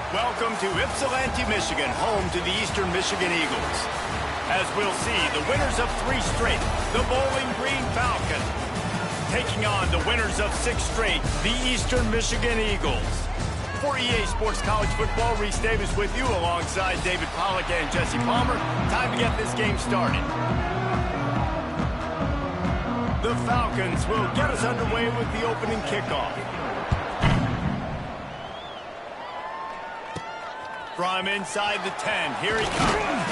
Welcome to Ypsilanti, Michigan, home to the Eastern Michigan Eagles. As we'll see, the winners of 3 straight, the Bowling Green Falcons, taking on the winners of 6 straight, the Eastern Michigan Eagles. For EA Sports College Football, Reese Davis with you alongside David Pollack and Jesse Palmer. Time to get this game started. The Falcons will get us underway with the opening kickoff. From inside the 10, here he comes.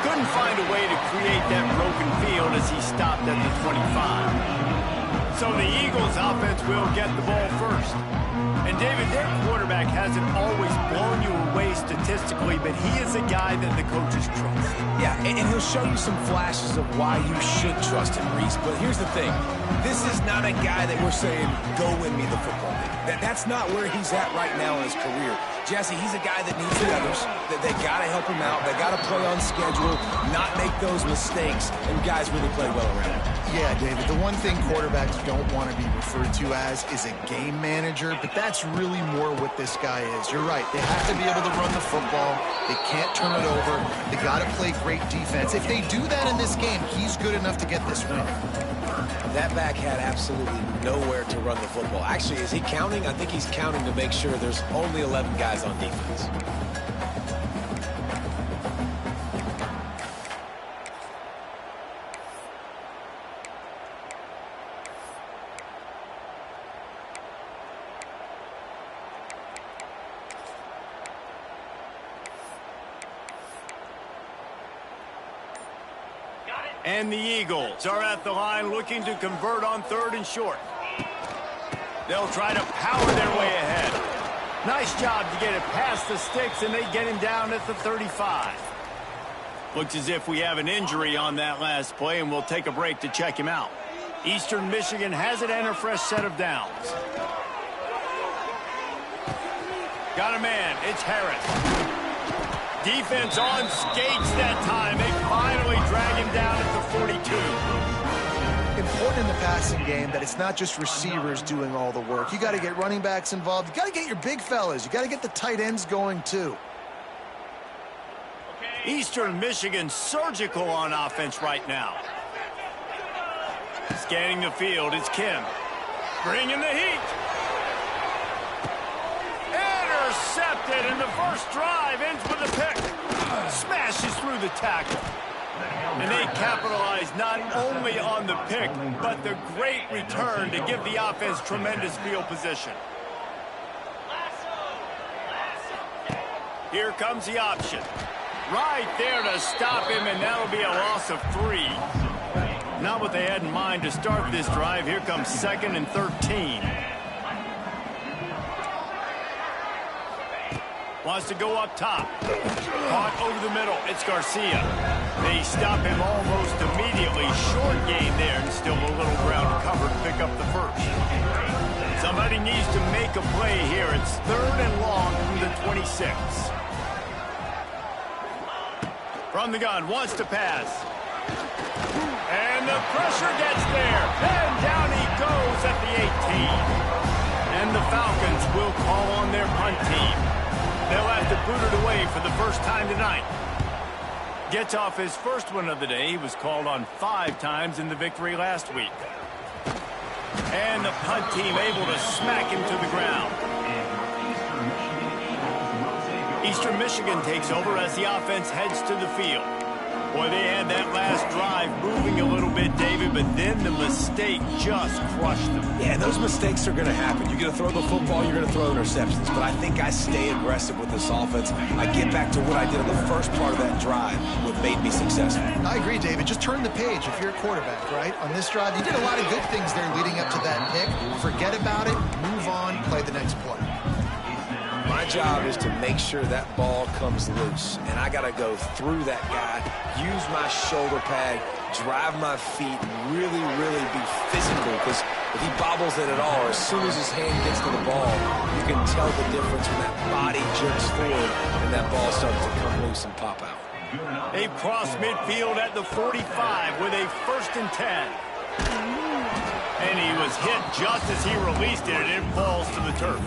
Couldn't find a way to create that broken field as he stopped at the 25. So the Eagles offense will get the ball first. And David, their quarterback hasn't always blown you away statistically, but he is a guy that the coaches trust. Yeah, and he'll show you some flashes of why you should trust him, Reese. But here's the thing. This is not a guy that we're saying, go win me the football game. That's not where he's at right now in his career. Jesse, he's a guy that needs the others. They got to help him out. They got to play on schedule, not make those mistakes, and guys really play well around him. Yeah, David, the one thing quarterbacks don't want to be referred to as is a game manager, but that's really more what this guy is. You're right. They have to be able to run the football. They can't turn it over. They got to play great defense. If they do that in this game, he's good enough to get this win. That back had absolutely nowhere to run the football. Actually, is he counting? I think he's counting to make sure there's only 11 guys on defense. And the Eagles are at the line looking to convert on 3rd and short. They'll try to power their way ahead. Nice job to get it past the sticks, and they get him down at the 35. Looks as if we have an injury on that last play, and we'll take a break to check him out. Eastern Michigan has it and a fresh set of downs. Got a man. It's Harris. Defense on skates that time. They finally drag him down at the 42. Important in the passing game that it's not just receivers doing all the work. You got to get running backs involved. You got to get your big fellas. You got to get the tight ends going too. Eastern Michigan surgical on offense right now. Scanning the field, it's Kim. Bringing the heat. Intercepted, and the first drive ends with a pick. Smashes through the tackle. And they capitalize not only on the pick, but the great return to give the offense tremendous field position. Here comes the option. Right there to stop him, and that'll be a loss of 3. Not what they had in mind to start this drive. Here comes 2nd and 13. Wants to go up top. Caught over the middle. It's Garcia. They stop him almost immediately. Short gain there, and still a little ground to cover to pick up the first. Somebody needs to make a play here. It's 3rd and long from the 26. From the gun, wants to pass. And the pressure gets there. And down he goes at the 18. And the Falcons will call on their punt team. They'll have to boot it away for the first time tonight. Gets off his first one of the day. He was called on 5 times in the victory last week. And the punt team able to smack him to the ground. Eastern Michigan takes over as the offense heads to the field. Boy, they had that last drive moving a little bit, David, but then the mistake just crushed them. Yeah, and those mistakes are going to happen. You're going to throw the football, you're going to throw interceptions. But I think I stay aggressive with this offense. I get back to what I did on the first part of that drive, what made me successful. I agree, David. Just turn the page if you're a quarterback, right? On this drive, you did a lot of good things there leading up to that pick. Forget about it, move on, play the next play. My job is to make sure that ball comes loose, and I got to go through that guy, use my shoulder pad, drive my feet, really, really be physical, because if he bobbles it at all, or as soon as his hand gets to the ball, you can tell the difference when that body jerks forward and that ball starts to come loose and pop out. They cross midfield at the 45 with a 1st and 10. And he was hit just as he released it, and it falls to the turf.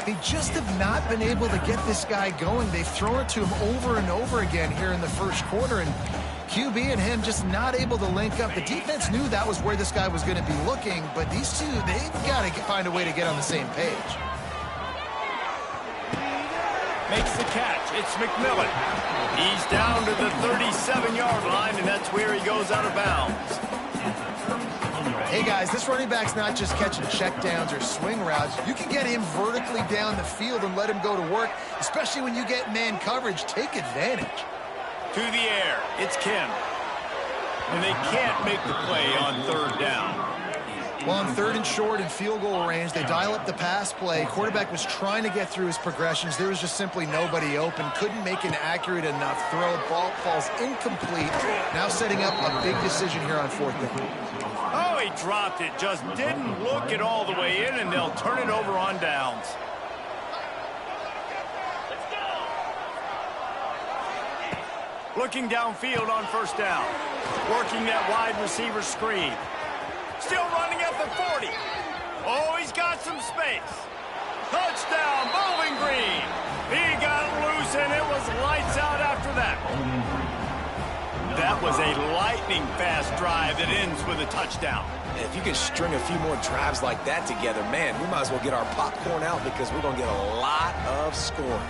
They just have not been able to get this guy going. They've thrown it to him over and over again here in the first quarter, and QB and him just not able to link up. The defense knew that was where this guy was going to be looking, but these two, they've got to find a way to get on the same page. Makes the catch. It's McMillan. He's down to the 37-yard line, and that's where he goes out of bounds. Hey, guys, this running back's not just catching checkdowns or swing routes. You can get him vertically down the field and let him go to work, especially when you get man coverage. Take advantage. To the air, it's Kim. And they can't make the play on third down. Well, on third and short and field goal range, they dial up the pass play. Quarterback was trying to get through his progressions. There was just simply nobody open. Couldn't make an accurate enough throw. Ball falls incomplete. Now setting up a big decision here on fourth down. Oh, he dropped it. Just didn't look it all the way in, and they'll turn it over on downs. Looking downfield on first down. Working that wide receiver screen. Still running at the 40. Oh, he's got some space. Touchdown, Bowling Green. He got loose, and it was lights out after that. That was a lightning-fast drive that ends with a touchdown. And if you can string a few more drives like that together, man, we might as well get our popcorn out because we're going to get a lot of scoring.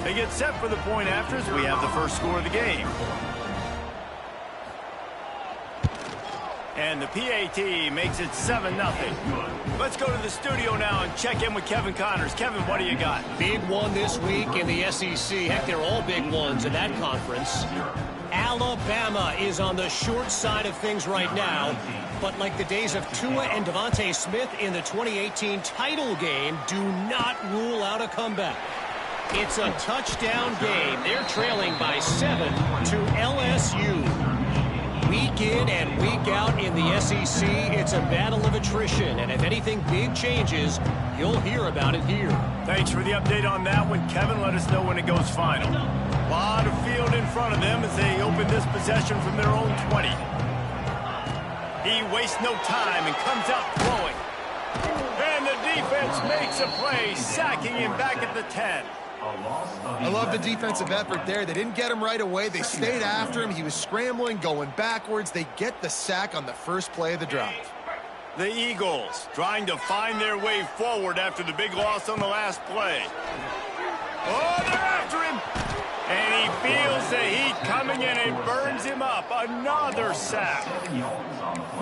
They get set for the point after as we have the first score of the game. And the PAT makes it 7-0. Let's go to the studio now and check in with Kevin Connors. Kevin, what do you got? Big one this week in the SEC. Heck, they're all big ones in that conference. Alabama is on the short side of things right now. But like the days of Tua and Devontae Smith in the 2018 title game, do not rule out a comeback. It's a touchdown game. They're trailing by 7 to LSU. Week in and week out in the SEC, it's a battle of attrition. And if anything big changes, you'll hear about it here. Thanks for the update on that one, Kevin. Let us know when it goes final. A lot of field in front of them as they open this possession from their own 20. He wastes no time and comes out throwing. And the defense makes a play, sacking him back at the 10. I love the defensive effort there. They didn't get him right away. They stayed after him. He was scrambling, going backwards. They get the sack on the first play of the drive. The Eagles trying to find their way forward after the big loss on the last play. Oh, they're after him. And he feels the heat coming in and burns him up. Another sack.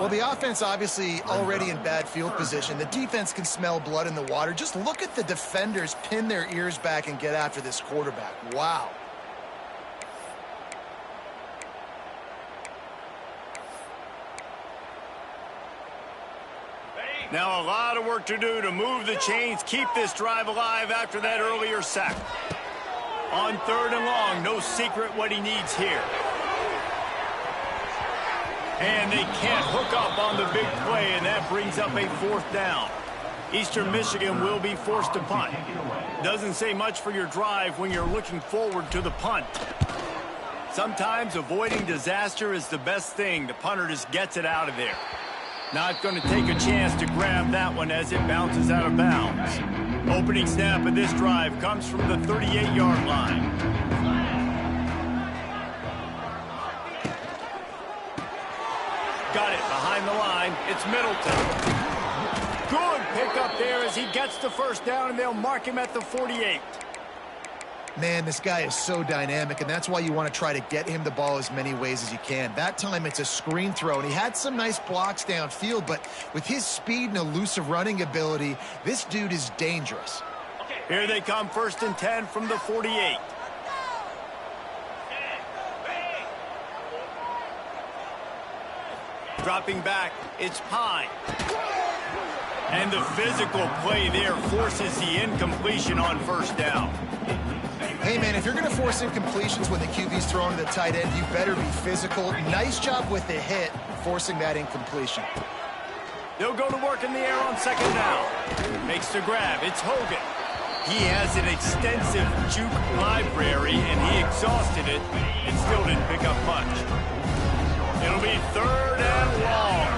Well, the offense obviously already in bad field position. The defense can smell blood in the water. Just look at the defenders pin their ears back and get after this quarterback. Wow. Now a lot of work to do to move the chains, keep this drive alive after that earlier sack. On third and long, no secret what he needs here. And they can't hook up on the big play, and that brings up a fourth down. Eastern Michigan will be forced to punt. Doesn't say much for your drive when you're looking forward to the punt. Sometimes avoiding disaster is the best thing. The punter just gets it out of there. Not going to take a chance to grab that one as it bounces out of bounds. Opening snap of this drive comes from the 38-yard line. Got it behind the line. It's Middleton. Good pickup there as he gets the first down, and they'll mark him at the 48. Man, this guy is so dynamic, and that's why you want to try to get him the ball as many ways as you can. That time, it's a screen throw, and he had some nice blocks downfield, but with his speed and elusive running ability, this dude is dangerous. Here they come, 1st and 10 from the 48. Dropping back, it's Pine. And the physical play there forces the incompletion on first down. Hey, man, if you're going to force incompletions when the QB's throwing to the tight end, you better be physical. Nice job with the hit, forcing that incompletion. They'll go to work in the air on second down. Makes the grab. It's Hogan. He has an extensive juke library, and he exhausted it and still didn't pick up much. It'll be 3rd and long.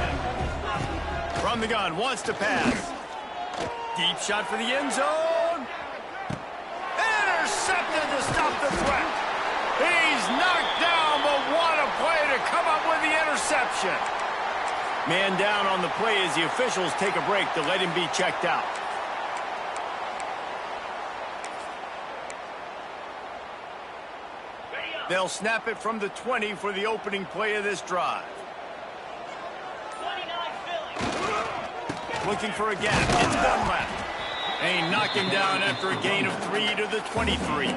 From the gun, wants to pass. Deep shot for the end zone. Intercepted to stop the threat. He's knocked down, but what a play to come up with the interception. Man down on the play as the officials take a break to let him be checked out. They'll snap it from the 20 for the opening play of this drive. Looking for a gap. It's Dunlap. And he knocked him down after a gain of 3 to the 23.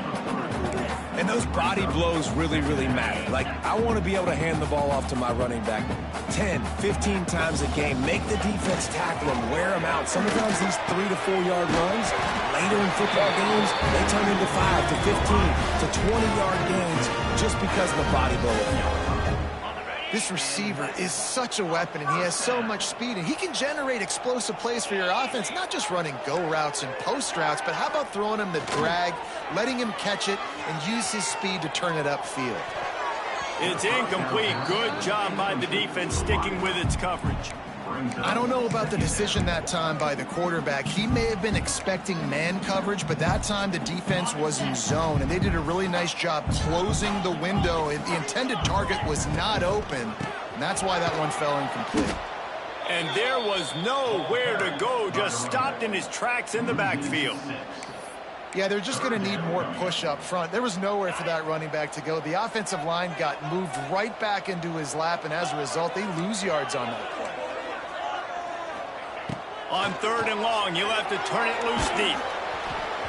And those body blows really, really matter. Like, I want to be able to hand the ball off to my running back 10, 15 times a game. Make the defense tackle him, wear him out. Sometimes these 3 to 4 yard runs, later in football games, they turn into 5 to 15 to 20-yard gains just because of the body blow. This receiver is such a weapon, and he has so much speed, and he can generate explosive plays for your offense, not just running go routes and post routes, but how about throwing him the drag, letting him catch it, and use his speed to turn it upfield. It's incomplete. Good job by the defense sticking with its coverage. I don't know about the decision that time by the quarterback. He may have been expecting man coverage, but that time the defense was in zone, and they did a really nice job closing the window. The intended target was not open, and that's why that one fell incomplete. And there was nowhere to go, just stopped in his tracks in the backfield. Yeah, they're just going to need more push up front. There was nowhere for that running back to go. The offensive line got moved right back into his lap, and as a result, they lose yards on that play. On 3rd and long, he'll have to turn it loose deep.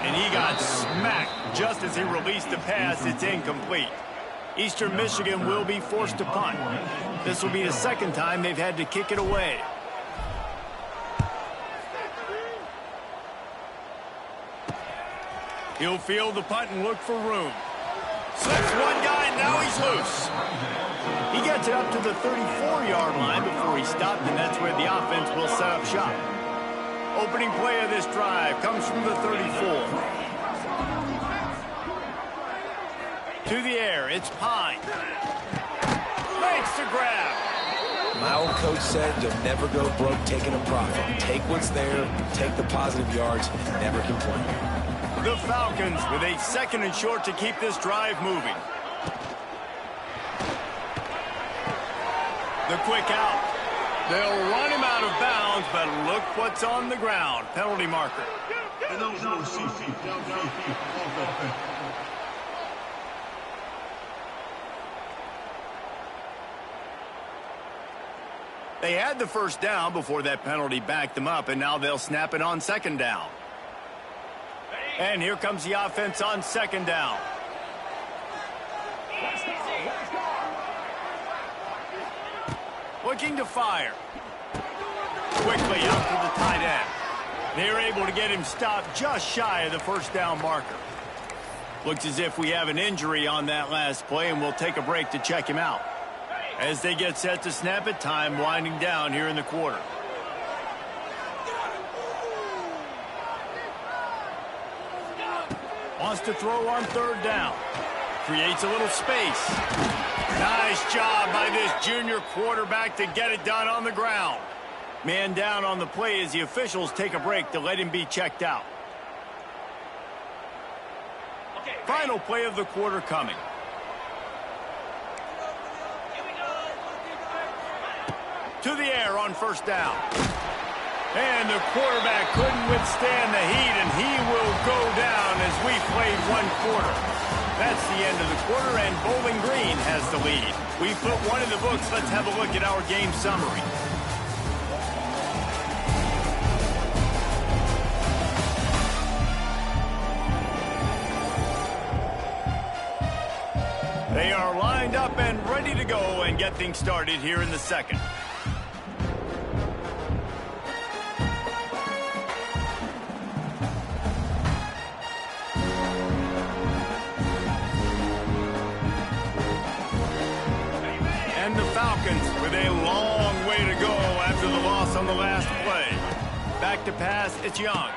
And he got smacked just as he released the pass. It's incomplete. Eastern Michigan will be forced to punt. This will be the second time they've had to kick it away. He'll field the punt and look for room. Slips one guy, now he's loose. He gets it up to the 34-yard line before he stopped, and that's where the offense will set up shop. Opening play of this drive comes from the 34. To the air, it's Pine. Makes the grab. My old coach said you'll never go broke taking a profit. Take what's there, take the positive yards, and never complain. The Falcons with a 2nd and short to keep this drive moving. The quick out. They'll run him out of bounds, but look what's on the ground. Penalty marker. They had the first down before that penalty backed them up, and now they'll snap it on 2nd down. And here comes the offense on 2nd down. Looking to fire. Quickly out to the tight end. They're able to get him stopped just shy of the first down marker. Looks as if we have an injury on that last play, and we'll take a break to check him out. As they get set to snap it, time winding down here in the quarter. Wants to throw on 3rd down. Creates a little space. Nice job by this junior quarterback to get it done on the ground. Man down on the play as the officials take a break to let him be checked out. Final play of the quarter coming. To the air on 1st down. And the quarterback couldn't withstand the heat, and he will go down as we played 1 quarter. That's the end of the quarter, and Bowling Green has the lead. We put 1 in the books. Let's have a look at our game summary. They are lined up and ready to go and get things started here in the 2nd. And the Falcons with a long way to go after the loss on the last play. Back to pass, it's Young.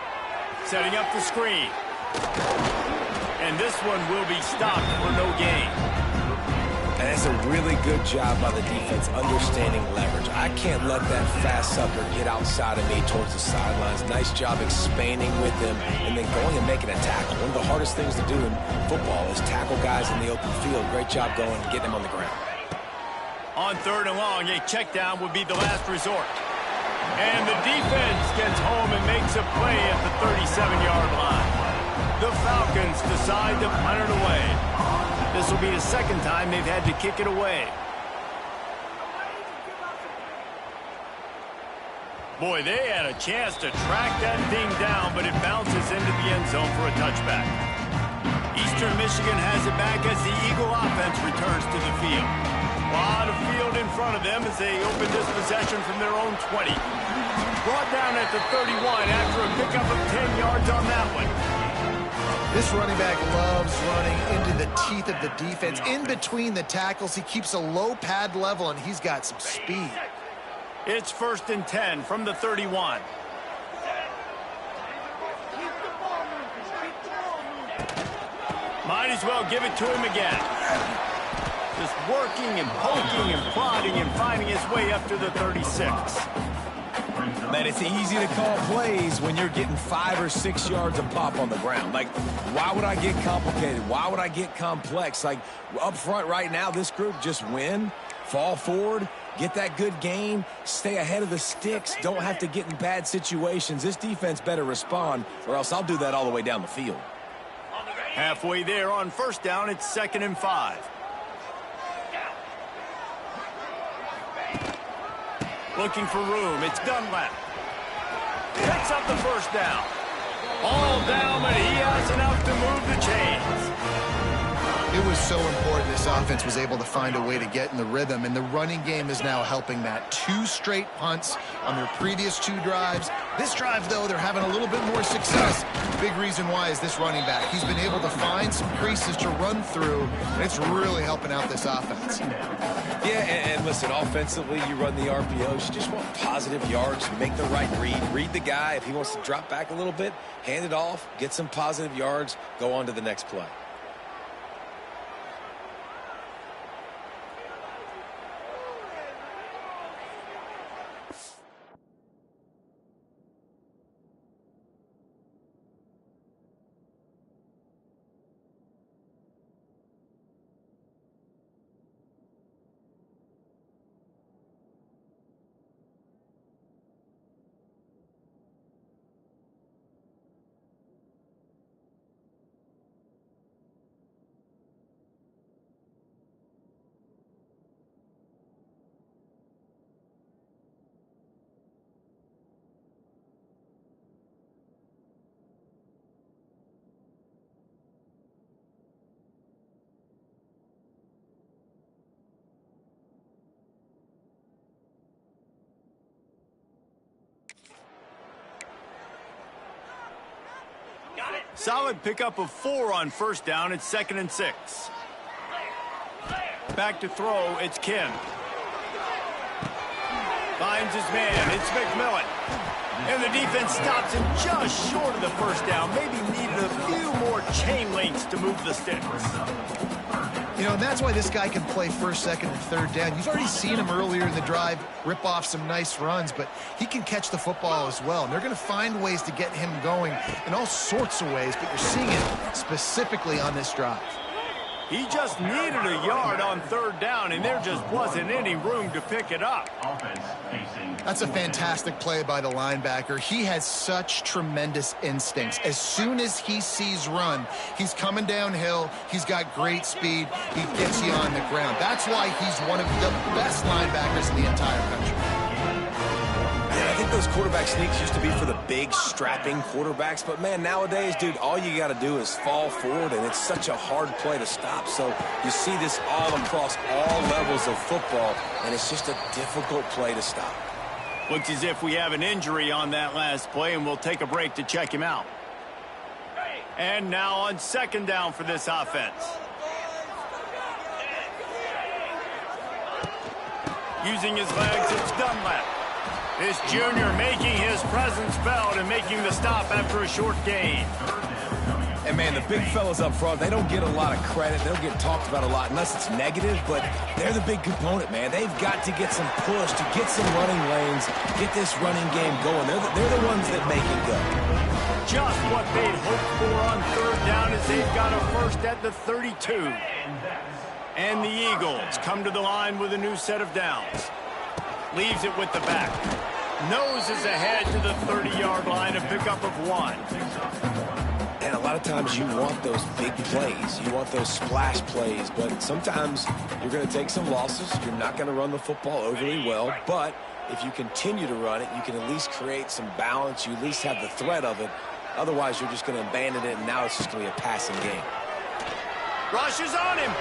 Setting up the screen. And this one will be stopped for no gain. And it's a really good job by the defense understanding leverage. I can't let that fast sucker get outside of me towards the sidelines. Nice job expanding with him and then going and making a tackle. One of the hardest things to do in football is tackle guys in the open field. Great job going and getting them on the ground. On 3rd and long, a check down would be the last resort. And the defense gets home and makes a play at the 37-yard line. The Falcons decide to punt it away. This will be the second time they've had to kick it away. Boy, they had a chance to track that thing down, but it bounces into the end zone for a touchback. Eastern Michigan has it back as the Eagle offense returns to the field. A lot of field in front of them as they open this possession from their own 20. Brought down at the 31 after a pickup of 10 yards on that one. This running back loves running into the teeth of the defense. In between the tackles, he keeps a low pad level, and he's got some speed. It's 1st and 10 from the 31. Might as well give it to him again. Just working and poking and prodding and finding his way up to the 36. Man, it's easy to call plays when you're getting 5 or 6 yards a pop on the ground. Like, why would I get complicated? Why would I get complex? Like, up front right now, this group just win, fall forward, get that good gain, stay ahead of the sticks, don't have to get in bad situations. This defense better respond, or else I'll do that all the way down the field. Halfway there on 1st down, it's 2nd and 5. Looking for room, it's Dunlap. Picks up the 1st down. All down, but he has enough to move the chains. It was so important this offense was able to find a way to get in the rhythm, and the running game is now helping that. 2 straight punts on their previous 2 drives. This drive, though, they're having a little bit more success. Big reason why is this running back. He's been able to find some creases to run through, and it's really helping out this offense. Yeah, and listen, offensively, you run the RPOs. You just want positive yards, make the right read the guy. If he wants to drop back a little bit, hand it off, get some positive yards, go on to the next play. Solid pickup of 4 on 1st down. It's 2nd and 6. Back to throw. It's Kim. Finds his man. It's McMillan. And the defense stops him just short of the 1st down. Maybe needed a few more chain links to move the sticks. You know, and that's why this guy can play 1st, 2nd, and 3rd down. You've already seen him earlier in the drive rip off some nice runs, but he can catch the football as well. And they're going to find ways to get him going in all sorts of ways, but you're seeing it specifically on this drive. He just needed a yard on 3rd down, and there just wasn't any room to pick it up. That's a fantastic play by the linebacker. He has such tremendous instincts. As soon as he sees run, he's coming downhill. He's got great speed. He gets you on the ground. That's why he's one of the best linebackers in the entire country. Yeah, I think those quarterback sneaks used to be for the big, strapping quarterbacks. But, man, nowadays, dude, all you got to do is fall forward, and it's such a hard play to stop. So you see this all across all levels of football, and it's just a difficult play to stop. Looks as if we have an injury on that last play, and we'll take a break to check him out. And now on 2nd down for this offense. Using his legs, it's Dunlap. This junior making his presence felt and making the stop after a short gain. And, man, Man, the big fellas up front, they don't get a lot of credit. They don't get talked about a lot unless it's negative, but they're the big component, man. They've got to get some push, to get some running lanes, get this running game going. They're the ones that make it go. Just what they'd hoped for on third down as they've got a first at the 32. And the Eagles come to the line with a new set of downs. Leaves it with the back. Noses ahead to the 30-yard line, a pickup of 1. And a lot of times you want those big plays. You want those splash plays, but sometimes you're going to take some losses. You're not going to run the football overly well, but if you continue to run it, you can at least create some balance. You at least have the threat of it. Otherwise, you're just going to abandon it, and now it's just going to be a passing game. Rush is on him.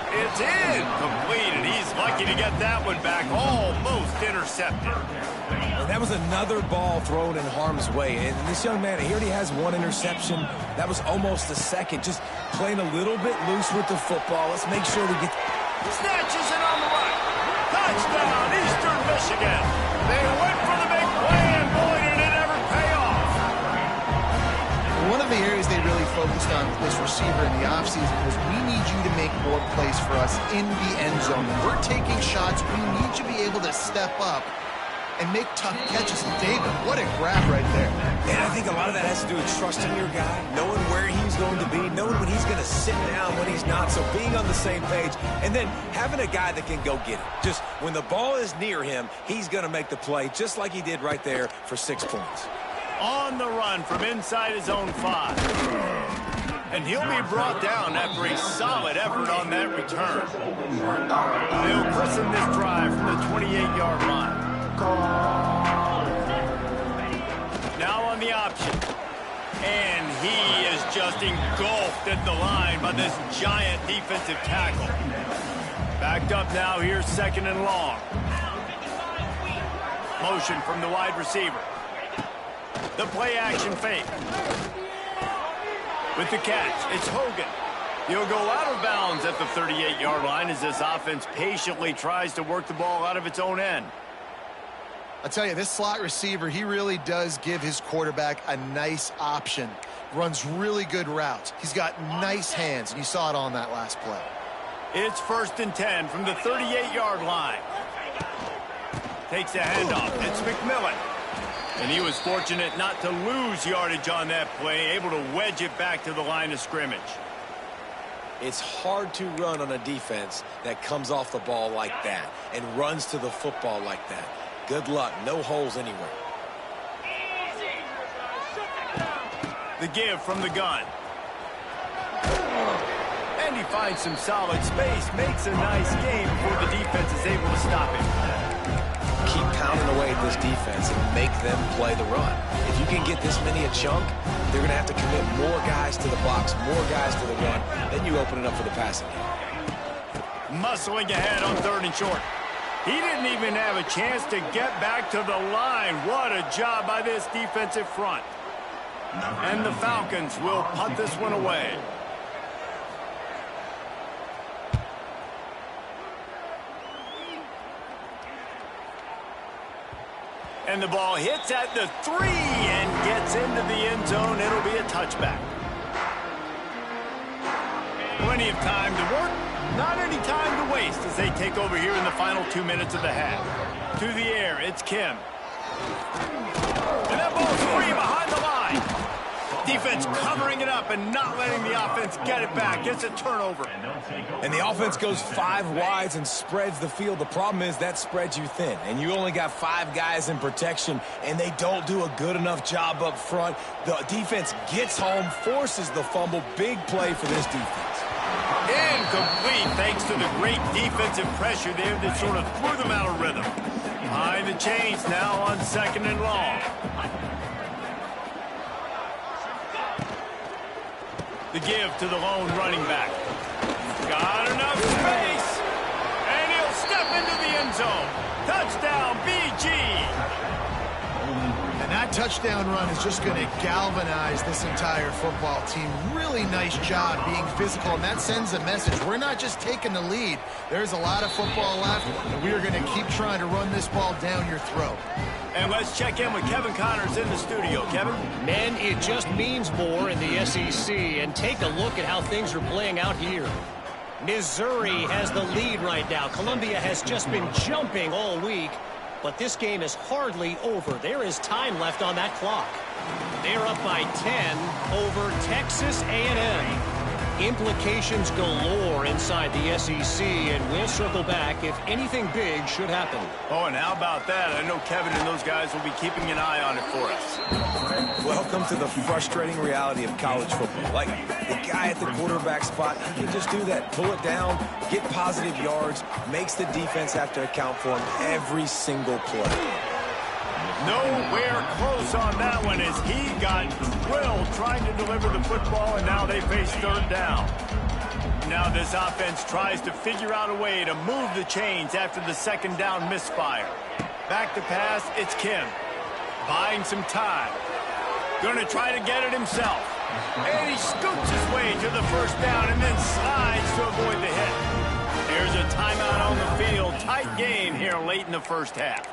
It's incomplete, and he's lucky to get that one back. Almost intercepted. That was another ball thrown in harm's way. And this young man, he already has 1 interception. That was almost a second. Just playing a little bit loose with the football. Let's make sure we get... Snatches it on the right. Touchdown, Eastern Michigan. They went for the big play, and boy, did it ever pay off. One of the areas they really focused on with this receiver in the offseason was we need you to make more plays for us in the end zone. When we're taking shots, we need you to be able to step up and make tough catches. David, what a grab right there. And I think a lot of that has to do with trusting your guy, knowing where he's going to be, knowing when he's going to sit down, when he's not, so being on the same page, and then having a guy that can go get it. Just when the ball is near him, he's going to make the play, just like he did right there for 6 points. On the run from inside his own 5. And he'll be brought down after a solid effort on that return. They'll christen this drive from the 28-yard line. Now on the option. And he is just engulfed at the line by this giant defensive tackle. Backed up now, here's 2nd and long. Motion from the wide receiver. The play action fake. With the catch, it's Hogan. He'll go out of bounds at the 38-yard line as this offense patiently tries to work the ball out of its own end. I'll tell you, this slot receiver, he really does give his quarterback a nice option. Runs really good routes. He's got nice hands, and you saw it on that last play. It's 1st and 10 from the 38-yard line. Takes a handoff. It's McMillan. And he was fortunate not to lose yardage on that play, able to wedge it back to the line of scrimmage. It's hard to run on a defense that comes off the ball like that and runs to the football like that. Good luck. No holes anywhere. The give from the gun. And he finds some solid space, makes a nice game before the defense is able to stop him. Keep pounding away at this defense and make them play the run. If you can get this many a chunk, they're going to have to commit more guys to the box, more guys to the run. Then you open it up for the passing game. Muscling ahead on 3rd and short. He didn't even have a chance to get back to the line. What a job by this defensive front. And the Falcons will punt this one away. And the ball hits at the 3 and gets into the end zone. It'll be a touchback. Plenty of time to work. Not any time to waste as they take over here in the final 2 minutes of the half. To the air, it's Kim. And that ball's free behind the line. Defense covering it up and not letting the offense get it back. Gets a turnover. And the offense goes 5 wides and spreads the field. The problem is that spreads you thin. And you only got 5 guys in protection, and they don't do a good enough job up front. The defense gets home, forces the fumble. Big play for this defense. Incomplete thanks to the great defensive pressure there that sort of threw them out of rhythm. Behind the chains now on 2nd and long. The give to the lone running back. Got enough space. And he'll step into the end zone. Touchdown, BG. And that touchdown run is just going to galvanize this entire football team. Really nice job being physical, and that sends a message. We're not just taking the lead. There's a lot of football left, and we are going to keep trying to run this ball down your throat. And let's check in with Kevin Connors in the studio. Kevin? Men, it just means more in the SEC. And take a look at how things are playing out here. Missouri has the lead right now. Columbia has just been jumping all week. But this game is hardly over. There is time left on that clock. They're up by 10 over Texas A&M. Implications galore inside the SEC, and we'll circle back if anything big should happen. Oh, and how about that? I know Kevin and those guys will be keeping an eye on it for us. Welcome to the frustrating reality of college football. Like, the guy at the quarterback spot, he can just do that. Pull it down, get positive yards, makes the defense have to account for him every single play. Nowhere close on that one as he got drilled trying to deliver the football, and now they face third down. Now this offense tries to figure out a way to move the chains after the second down misfire. Back to pass, it's Kim. Buying some time. Going to try to get it himself. And he scoots his way to the first down and then slides to avoid the hit. There's a timeout on the field. Tight game here late in the first half.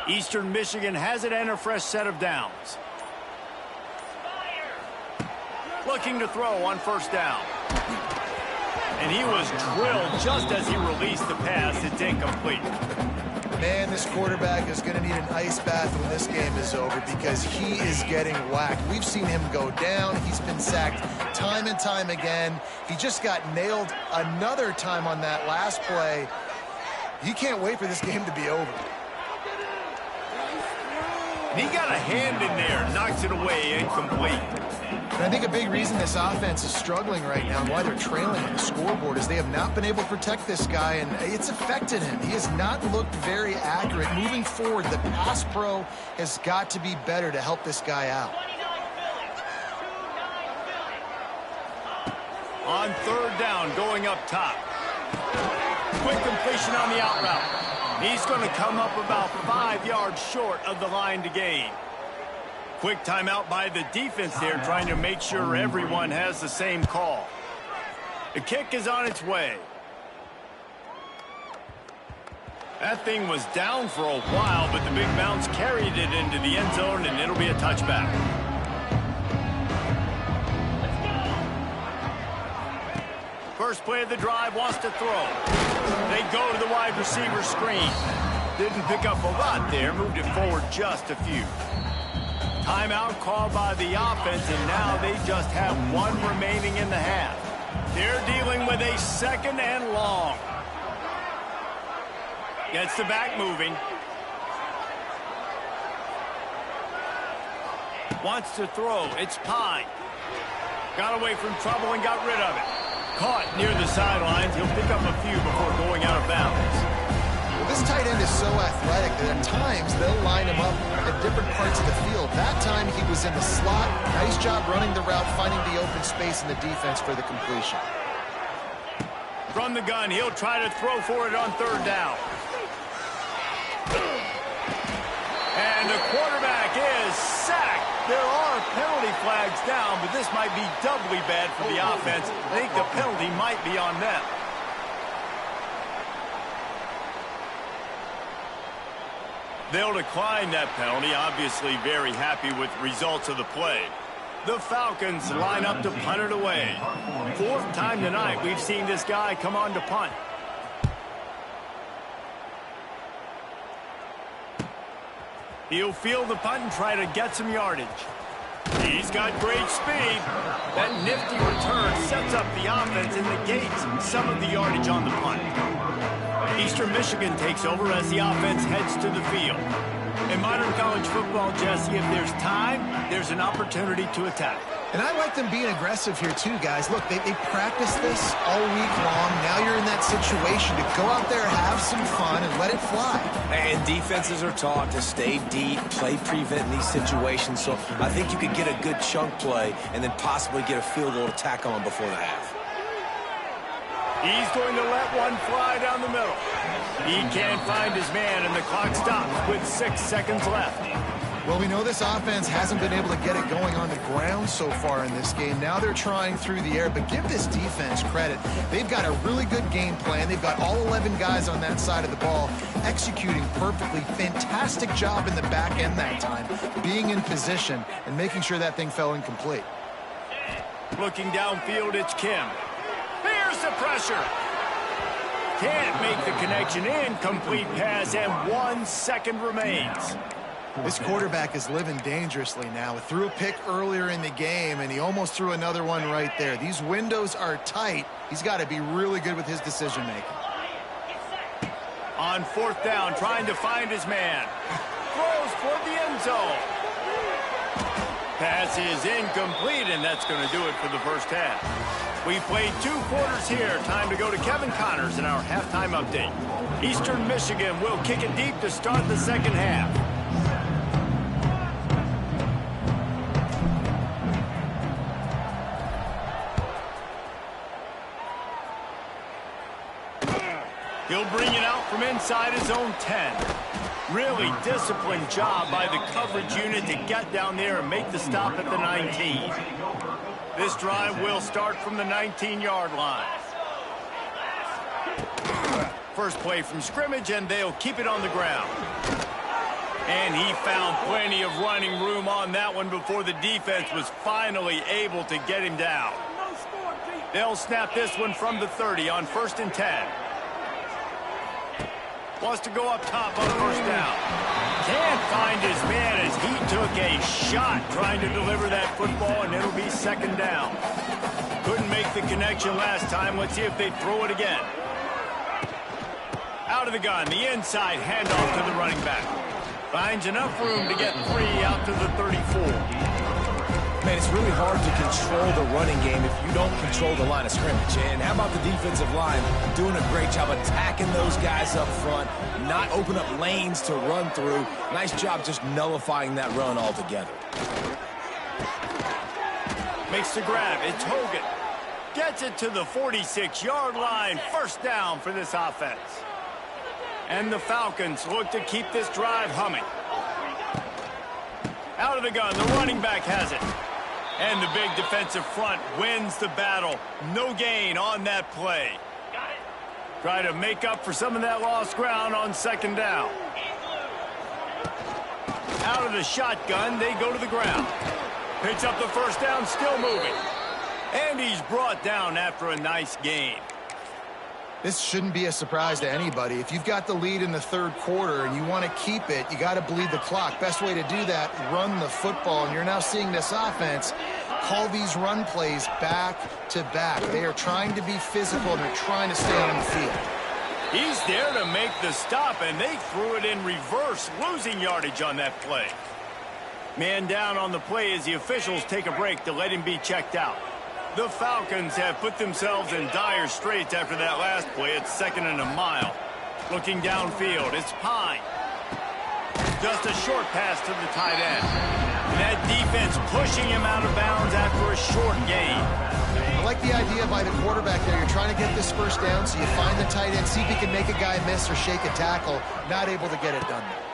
Eastern Michigan has it and a fresh set of downs. Looking to throw on first down. And he was drilled just as he released the pass. It's incomplete. Man, this quarterback is going to need an ice bath when this game is over because he is getting whacked. We've seen him go down. He's been sacked time and time again. He just got nailed another time on that last play. He can't wait for this game to be over. He got a hand in there, knocks it away, incomplete. And I think a big reason this offense is struggling right now and why they're trailing on the scoreboard is they have not been able to protect this guy, and it's affected him. He has not looked very accurate. Moving forward, the pass pro has got to be better to help this guy out. On third down, going up top. Quick completion on the out route. He's going to come up about 5 yards short of the line to gain. Quick timeout by the defense there, trying to make sure everyone has the same call. The kick is on its way. That thing was down for a while, but the big bounce carried it into the end zone, and it'll be a touchback. First play of the drive, wants to throw. They go to the wide receiver screen. Didn't pick up a lot there, moved it forward just a few. Timeout called by the offense, and now they just have one remaining in the half. They're dealing with a second and long. Gets the back moving. Wants to throw. It's Pine. Got away from trouble and got rid of it. Caught near the sidelines. He'll pick up a few before going out of bounds. Well, this tight end is so athletic that at times they'll line him up at different parts of the field. That time he was in the slot. Nice job running the route, finding the open space in the defense for the completion. From the gun, he'll try to throw for it on third down. And the quarterback is sacked. There are penalty flags down, but this might be doubly bad for the offense. I think the penalty might be on them. They'll decline that penalty, obviously very happy with the results of the play. The Falcons line up to punt it away. Fourth time tonight we've seen this guy come on to punt. He'll field the punt and try to get some yardage. He's got great speed. That nifty return sets up the offense and negates some of the yardage on the punt. Eastern Michigan takes over as the offense heads to the field. In modern college football, Jesse, if there's time, there's an opportunity to attack. And I like them being aggressive here too, guys. Look, they practice this all week long. Now you're in that situation to go out there, have some fun, and let it fly. And defenses are taught to stay deep, play prevent in these situations. So I think you could get a good chunk play and then possibly get a field goal to tack on before the half. He's going to let one fly down the middle. He can't find his man, and the clock stops with 6 seconds left. Well, we know this offense hasn't been able to get it going on the ground so far in this game. Now they're trying through the air, but give this defense credit. They've got a really good game plan. They've got all 11 guys on that side of the ball executing perfectly. Fantastic job in the back end that time, being in position and making sure that thing fell incomplete. Looking downfield, it's Kim. Here's the pressure. Can't make the connection. Incomplete pass, and 1 second remains. This quarterback is living dangerously now. He threw a pick earlier in the game, and he almost threw another one right there. These windows are tight. He's got to be really good with his decision-making. On 4th down, trying to find his man. Throws toward the end zone. Pass is incomplete, and that's going to do it for the first half. We played 2 quarters here. Time to go to Kevin Connors in our halftime update. Eastern Michigan will kick it deep to start the second half. He'll bring it out from inside his own 10. Really disciplined job by the coverage unit to get down there and make the stop at the 19. This drive will start from the 19-yard line. First play from scrimmage, and they'll keep it on the ground. And he found plenty of running room on that one before the defense was finally able to get him down. They'll snap this one from the 30 on 1st and 10. Wants to go up top on 1st down. Can't find his man as he took a shot trying to deliver that football, and it'll be 2nd down. Couldn't make the connection last time. Let's see if they throw it again. Out of the gun, the inside handoff to the running back. Finds enough room to get 3 out to the 34. Man, it's really hard to control the running game if you don't control the line of scrimmage. And how about the defensive line doing a great job attacking those guys up front, not open up lanes to run through. Nice job just nullifying that run altogether. Makes the grab. It's Hogan. Gets it to the 46-yard line. 1st down for this offense. And the Falcons look to keep this drive humming. Out of the gun, the running back has it. And the big defensive front wins the battle. No gain on that play. Try to make up for some of that lost ground on 2nd down. Out of the shotgun, they go to the ground. Picks up the 1st down, still moving. And he's brought down after a nice gain. This shouldn't be a surprise to anybody. If you've got the lead in the 3rd quarter and you want to keep it, you got to bleed the clock. Best way to do that, run the football. And you're now seeing this offense call these run plays back to back. They are trying to be physical, and they're trying to stay on the field. He's there to make the stop, and they threw it in reverse, losing yardage on that play. Man down on the play as the officials take a break to let him be checked out. The Falcons have put themselves in dire straits after that last play. It's 2nd and a mile. Looking downfield, it's Pine. Just a short pass to the tight end. And that defense pushing him out of bounds after a short gain. I like the idea by the quarterback there. You're trying to get this 1st down, so you find the tight end, see if he can make a guy miss or shake a tackle. Not able to get it done there.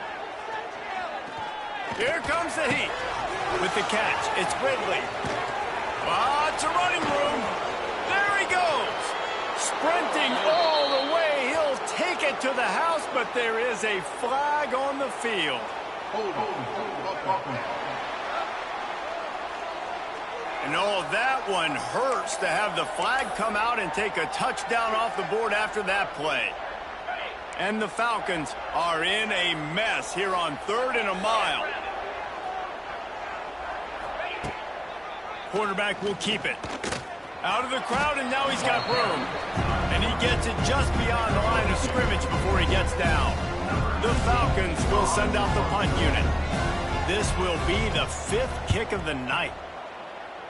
Here comes the heat. With the catch, it's Ridley. Lots of running room. There he goes. Sprinting all the way. He'll take it to the house, but there is a flag on the field. And that one hurts to have the flag come out and take a touchdown off the board after that play. And the Falcons are in a mess here on 3rd and a mile. Quarterback will keep it. Out of the crowd, and now he's got room. And he gets it just beyond the line of scrimmage before he gets down. The Falcons will send out the punt unit. This will be the 5th kick of the night.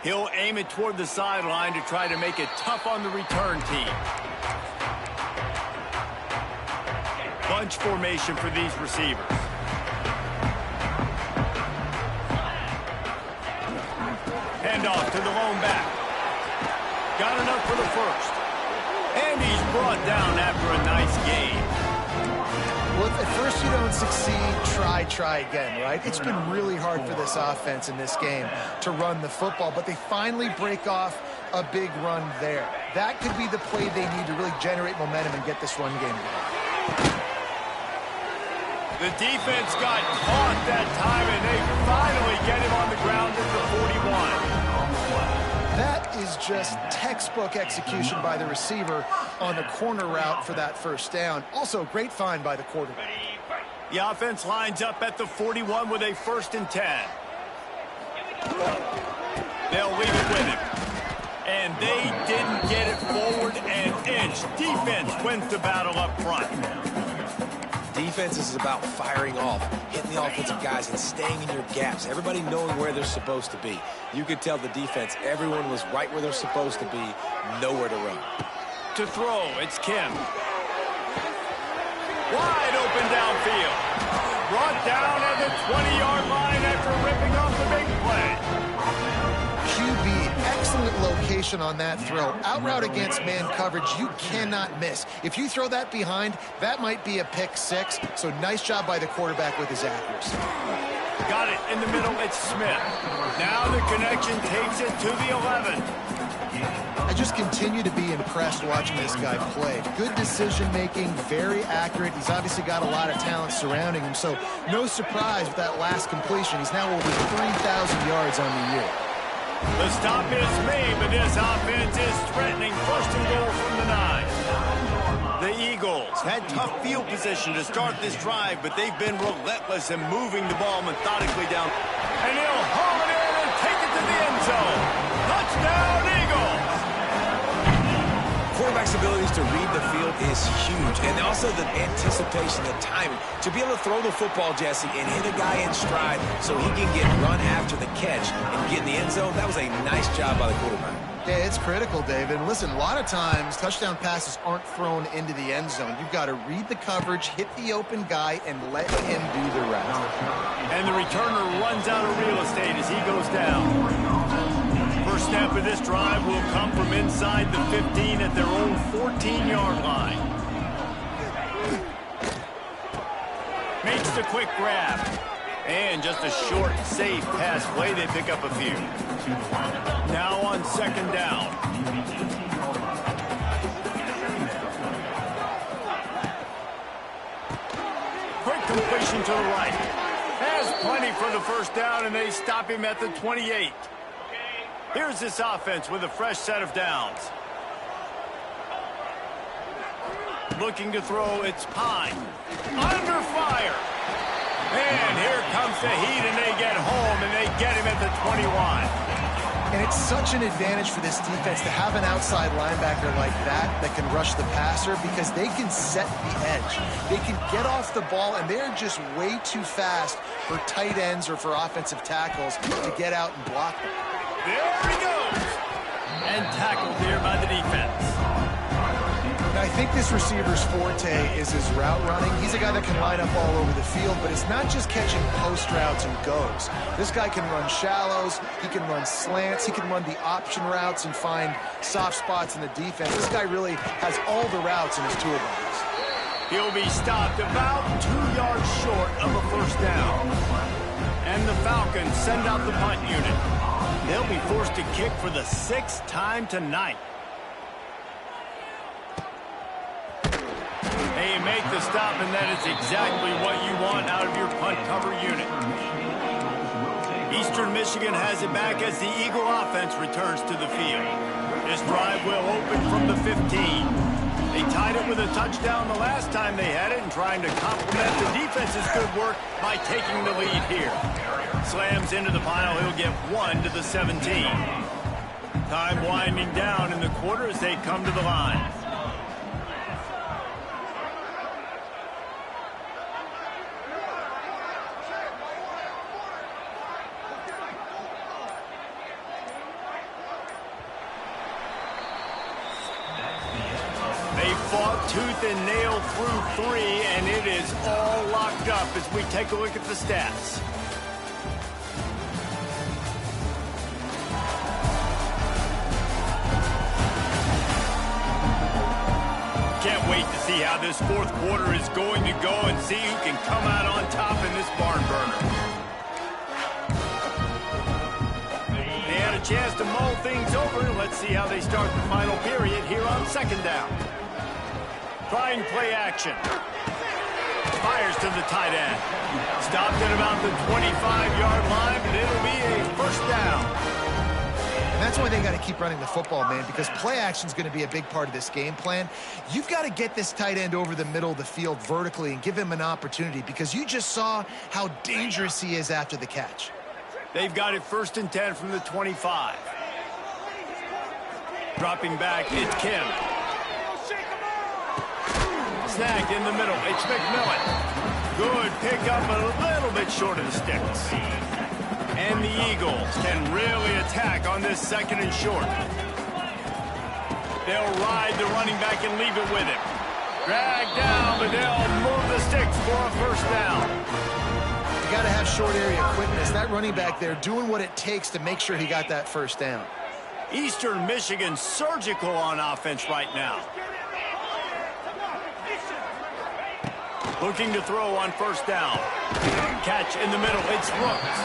He'll aim it toward the sideline to try to make it tough on the return team. Bunch formation for these receivers. Handoff to the lone back. Got enough for the 1st. And he's brought down after a nice gain. Well, if at first you don't succeed, try again, right? It's been really hard for this offense in this game to run the football, but they finally break off a big run there. That could be the play they need to really generate momentum and get this run game going. The defense got caught that time, and they finally get him on the ground at the 41. That is just textbook execution by the receiver on the corner route for that first down. Also, great find by the quarterback. The offense lines up at the 41 with a 1st and 10. They'll leave it with him. And they didn't get it forward an inch. Defense wins the battle up front. Defense is about firing off, hitting the offensive guys, and staying in your gaps. Everybody knowing where they're supposed to be. You could tell the defense, everyone was right where they're supposed to be, nowhere to run. To throw, it's Kim. Wide open downfield. Brought down at the 20-yard line after ripping off the big play. QB, excellent location on that throw. Out route against man coverage, you cannot miss. If you throw that behind, that might be a pick 6. So nice job by the quarterback with his accuracy. Got it in the middle, it's Smith. Now the connection takes it to the 11. I just continue to be impressed watching this guy play. Good decision-making, very accurate. He's obviously got a lot of talent surrounding him, so no surprise with that last completion. He's now over 3,000 yards on the year. The stop is made, but this offense is threatening 1st and goal from the 9. The Eagles had tough field position to start this drive, but they've been relentless in moving the ball methodically down. And he'll haul it in and take it to the end zone. Touchdown, Eagles! Quarterback's abilities to read the field is huge, and also the anticipation, the timing. To be able to throw the football, Jesse, and hit a guy in stride so he can get run after the catch and get in the end zone, that was a nice job by the quarterback. Yeah, it's critical, David. Listen, a lot of times touchdown passes aren't thrown into the end zone. You've got to read the coverage, hit the open guy, and let him do the rest. And the returner runs out of real estate as he goes down. First snap of this drive will come from inside the 15 at their own 14-yard line. Makes the quick grab. And just a short, safe pass play. They pick up a few. Now on 2nd down. Quick completion to the right. Has plenty for the 1st down, and they stop him at the 28. Here's this offense with a fresh set of downs. Looking to throw, it's Pine. Under fire. And here comes the heat, and they get home, and they get him at the 21. And it's such an advantage for this defense to have an outside linebacker like that can rush the passer because they can set the edge. They can get off the ball, and they're just way too fast for tight ends or for offensive tackles to get out and block them. There he goes. And tackled here by the defense. Now, I think this receiver's forte is his route running. He's a guy that can line up all over the field, but it's not just catching post routes and goes. This guy can run shallows, he can run slants, he can run the option routes and find soft spots in the defense. This guy really has all the routes in his toolbox. He'll be stopped about 2 yards short of a 1st down. And the Falcons send out the punt unit. They'll be forced to kick for the 6th time tonight. They make the stop, and that is exactly what you want out of your punt cover unit. Eastern Michigan has it back as the Eagle offense returns to the field. This drive will open from the 15. They tied it with a touchdown the last time they had it and trying to complement the defense's good work by taking the lead here. Slams into the pile. He'll get 1 to the 17. Time winding down in the quarter as they come to the line. Fought tooth and nail through 3, and it is all locked up as we take a look at the stats. Can't wait to see how this fourth quarter is going to go and see who can come out on top in this barn burner. They had a chance to mull things over. Let's see how they start the final period here on second down. Trying play action. Fires to the tight end. Stopped at about the 25-yard line, but it'll be a first down. And that's why they got to keep running the football, man, because play action is going to be a big part of this game plan. You've got to get this tight end over the middle of the field vertically and give him an opportunity, because you just saw how dangerous he is after the catch. They've got it 1st and 10 from the 25. Dropping back, it's Kim. Snagged in the middle, it's McMillan. Good pickup, but a little bit short of the sticks. And the Eagles can really attack on this 2nd and short. They'll ride the running back and leave it with him. Drag down, but they'll move the sticks for a first down. You got to have short area quickness. That running back there doing what it takes to make sure he got that first down. Eastern Michigan surgical on offense right now. Looking to throw on first down. Catch in the middle, it's Rooks.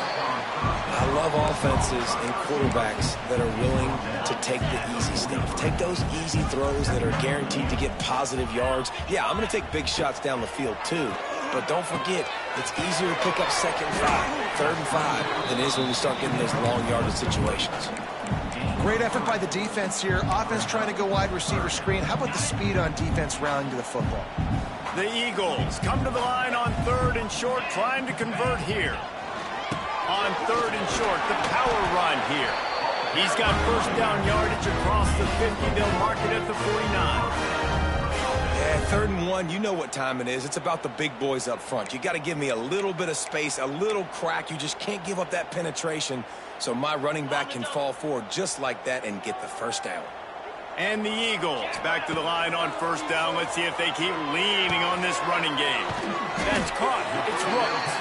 I love offenses and quarterbacks that are willing to take the easy stuff. Take those easy throws that are guaranteed to get positive yards. Yeah, I'm going to take big shots down the field too. But don't forget, it's easier to pick up 2nd and 5, 3rd and 5 than it is when we start getting those long yardage situations. Great effort by the defense here. Offense trying to go wide receiver screen. How about the speed on defense rallying to the football? The Eagles come to the line on 3rd and short, trying to convert here. On 3rd and short, the power run here. He's got first down yardage across the 50. They'll mark it at the 49. Yeah, 3rd and 1, you know what time it is. It's about the big boys up front. You got to give me a little bit of space, a little crack. You just can't give up that penetration, so my running back can fall forward just like that and get the first down. And the Eagles back to the line on first down. Let's see if they keep leaning on this running game. That's caught. It's Rooks.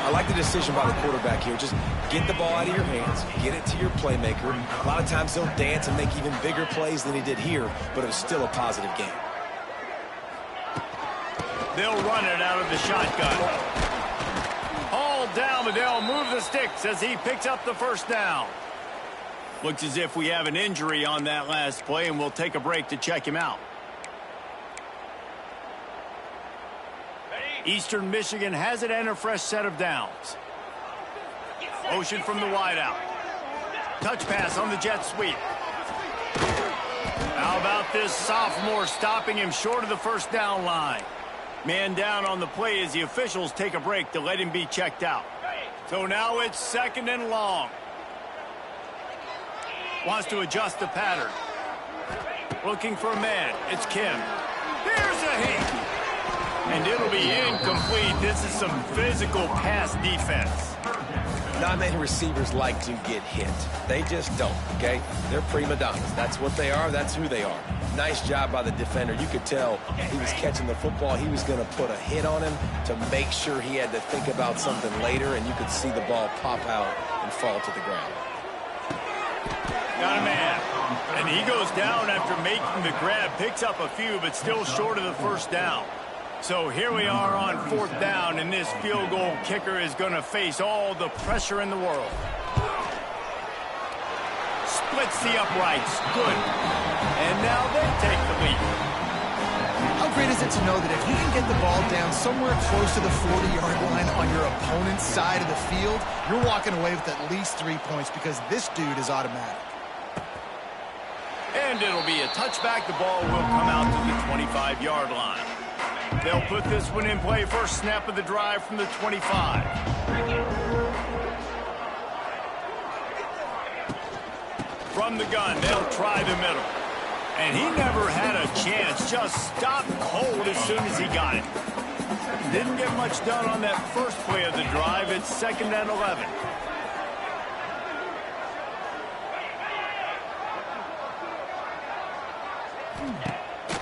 I like the decision by the quarterback here. Just get the ball out of your hands, get it to your playmaker. A lot of times he'll dance and make even bigger plays than he did here, but it was still a positive game. They'll run it out of the shotgun. All down, but they'll move the sticks as he picks up the first down. Looks as if we have an injury on that last play, and we'll take a break to check him out. Eastern Michigan has it and a fresh set of downs. Motion from the wideout. Touch pass on the jet sweep. How about this sophomore stopping him short of the first down line? Man down on the play as the officials take a break to let him be checked out. So now it's 2nd and long. Wants to adjust the pattern. Looking for a man. It's Kim. Here's a hit. And it'll be incomplete. This is some physical pass defense. Not many receivers like to get hit. They just don't, okay? They're prima donnas. That's what they are. That's who they are. Nice job by the defender. You could tell he was catching the football. He was going to put a hit on him to make sure he had to think about something later, and you could see the ball pop out and fall to the ground. Got a man. And he goes down after making the grab. Picks up a few, but still short of the first down. So here we are on 4th down, and this field goal kicker is going to face all the pressure in the world. Splits the uprights. Good. And now they take the lead. How great is it to know that if you can get the ball down somewhere close to the 40-yard line on your opponent's side of the field, you're walking away with at least 3 points because this dude is automatic. And it'll be a touchback. The ball will come out to the 25-yard line. They'll put this one in play. First snap of the drive from the 25. From the gun, they'll try the middle. And he never had a chance. Just stopped cold as soon as he got it. Didn't get much done on that first play of the drive. It's 2nd and 11.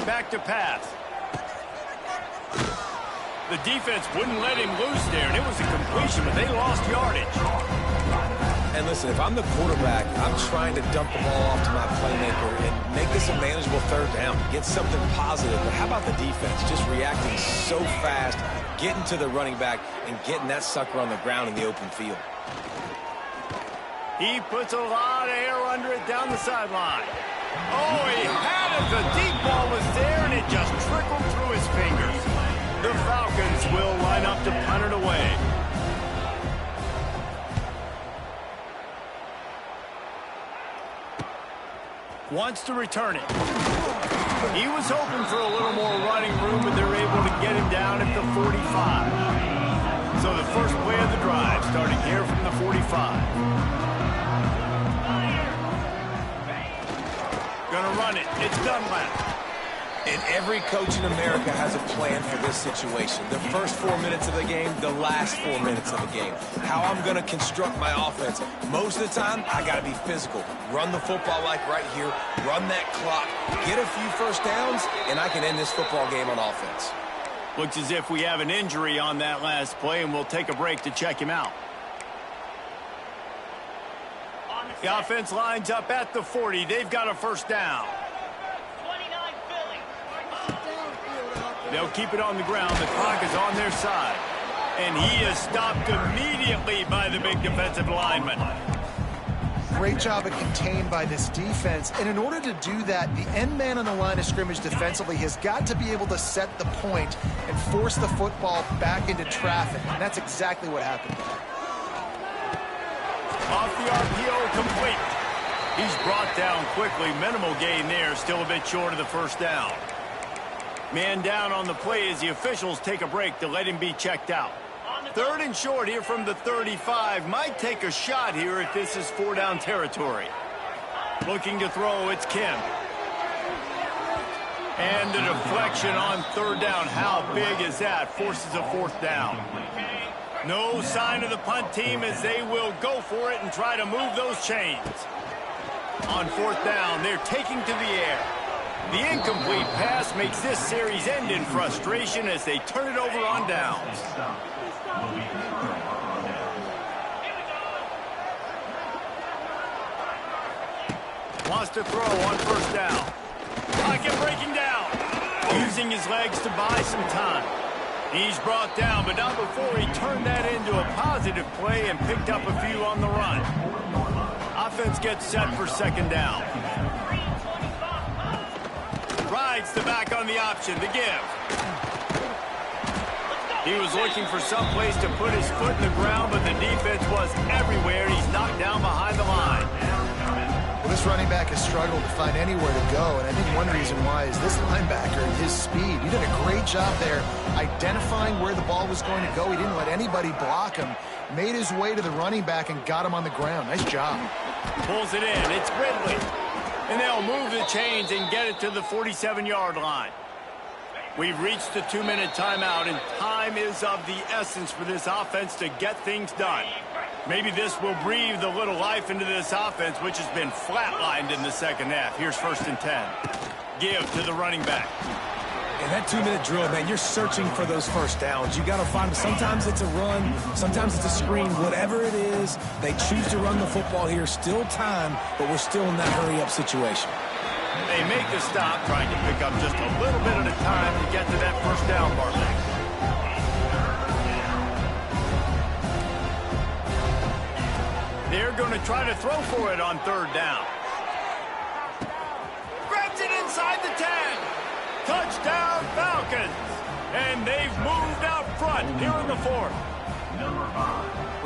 Back to pass. The defense wouldn't let him loose there, and it was a completion, but they lost yardage. And listen, if I'm the quarterback, I'm trying to dump the ball off to my playmaker and make this a manageable third down, get something positive. But how about the defense? Just reacting so fast, getting to the running back, and getting that sucker on the ground in the open field. He puts a lot of air under it down the sideline. Oh, he had it. The deep ball was there, and it just trickled through his fingers. The Falcons will line up to punt it away. Wants to return it. He was hoping for a little more running room, but they're able to get him down at the 45. So the first play of the drive starting here from the 45. Gonna run it. It's Dunlap. And every coach in America has a plan for this situation. The first 4 minutes of the game, the last 4 minutes of the game. How I'm going to construct my offense. Most of the time, I got to be physical. Run the football like right here. Run that clock. Get a few first downs, and I can end this football game on offense. Looks as if we have an injury on that last play, and we'll take a break to check him out. The offense lines up at the 40. They've got a first down. They'll keep it on the ground. The clock is on their side. And he is stopped immediately by the big defensive lineman. Great job of contained by this defense. And in order to do that, the end man on the line of scrimmage defensively has got to be able to set the point and force the football back into traffic. And that's exactly what happened. Off the RPO, complete. He's brought down quickly. Minimal gain there. Still a bit short of the first down. Man down on the play as the officials take a break to let him be checked out. Third and short here from the 35. Might take a shot here if this is 4-down territory. Looking to throw, it's Kim. And the deflection on third down. How big is that? Forces a fourth down. No sign of the punt team as they will go for it and try to move those chains. On fourth down, they're taking to the air. The incomplete pass makes this series end in frustration as they turn it over on downs. Wants to throw on first down. Pocket breaking down. Using his legs to buy some time. He's brought down, but not before he turned that into a positive play and picked up a few on the run. Offense gets set for second down. Rides the back on the option, the give. He was looking for some place to put his foot in the ground, but the defense was everywhere. He's knocked down behind the line. Well, this running back has struggled to find anywhere to go, and I think one reason why is this linebacker and his speed. He did a great job there identifying where the ball was going to go. He didn't let anybody block him. Made his way to the running back and got him on the ground. Nice job. Pulls it in. It's Ridley. And they'll move the chains and get it to the 47-yard line. We've reached the 2-minute timeout, and time is of the essence for this offense to get things done. Maybe this will breathe a little life into this offense, which has been flatlined in the second half. Here's first and 10. Give to the running back. And that 2-minute drill, man, you're searching for those first downs. You got to find them. Sometimes it's a run, sometimes it's a screen. Whatever it is, they choose to run the football here. Still time, but we're still in that hurry-up situation. They make the stop, trying to pick up just a little bit at a time to get to that first down, Bartley. They're going to try to throw for it on third down. Grabs it inside the 10. Touchdown, Falcons. And they've moved out front here in the fourth.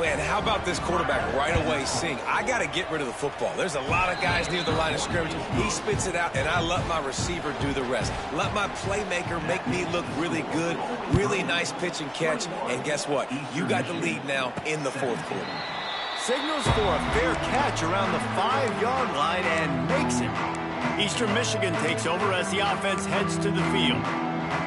Man, how about this quarterback right away seeing, I got to get rid of the football. There's a lot of guys near the line of scrimmage. He spits it out, and I let my receiver do the rest. Let my playmaker make me look really good. Really nice pitch and catch. And guess what? You got the lead now in the fourth quarter. Signals for a fair catch around the 5-yard line and makes it. Eastern Michigan takes over as the offense heads to the field.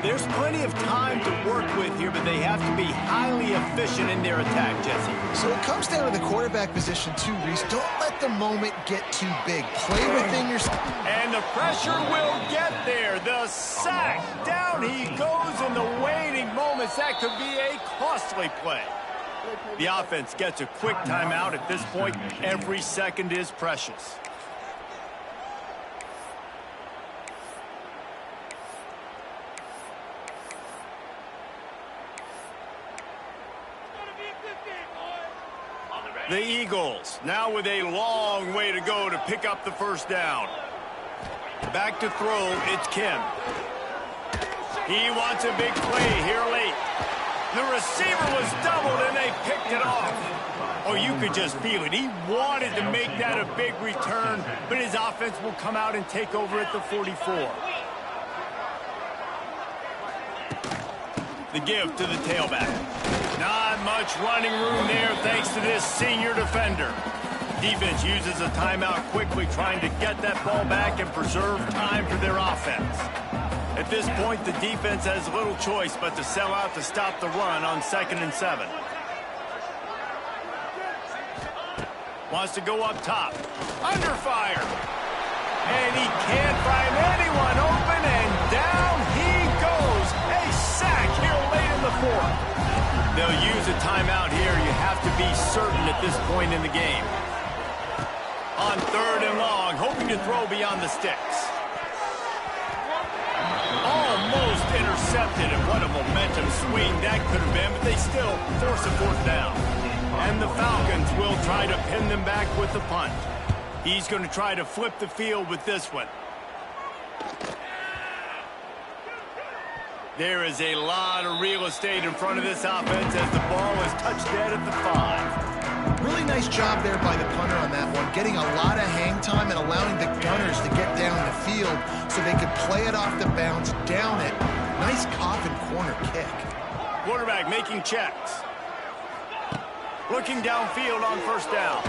There's plenty of time to work with here, but they have to be highly efficient in their attack, Jesse. So it comes down to the quarterback position too, Reese. Don't let the moment get too big. Play within your... And the pressure will get there. The sack. Down he goes in the waiting moments. That could be a costly play. The offense gets a quick timeout. At this point, every second is precious. The Eagles now with a long way to go to pick up the first down. Back to throw, it's Kim. He wants a big play here late. The receiver was doubled and they picked it off. Oh, you could just feel it. He wanted to make that a big return, but his offense will come out and take over at the 44. The give to the tailback. Not much running room there thanks to this senior defender. Defense uses a timeout quickly, trying to get that ball back and preserve time for their offense. At this point, the defense has little choice but to sell out to stop the run on 2nd and 7. Wants to go up top. Under fire. And he can't find anyone open, and down he goes. A sack here late in the 4th. They'll use a timeout here. You have to be certain at this point in the game. On 3rd and long, hoping to throw beyond the sticks. Almost intercepted, and what a momentum swing that could have been, but they still force a 4th down. And the Falcons will try to pin them back with the punt. He's going to try to flip the field with this one. There is a lot of real estate in front of this offense as the ball is touched dead at the 5. Really nice job there by the punter on that one, getting a lot of hang time and allowing the Gunners to get down the field so they could play it off the bounce, down it. Nice coffin corner kick. Quarterback making checks. Looking downfield on 1st down.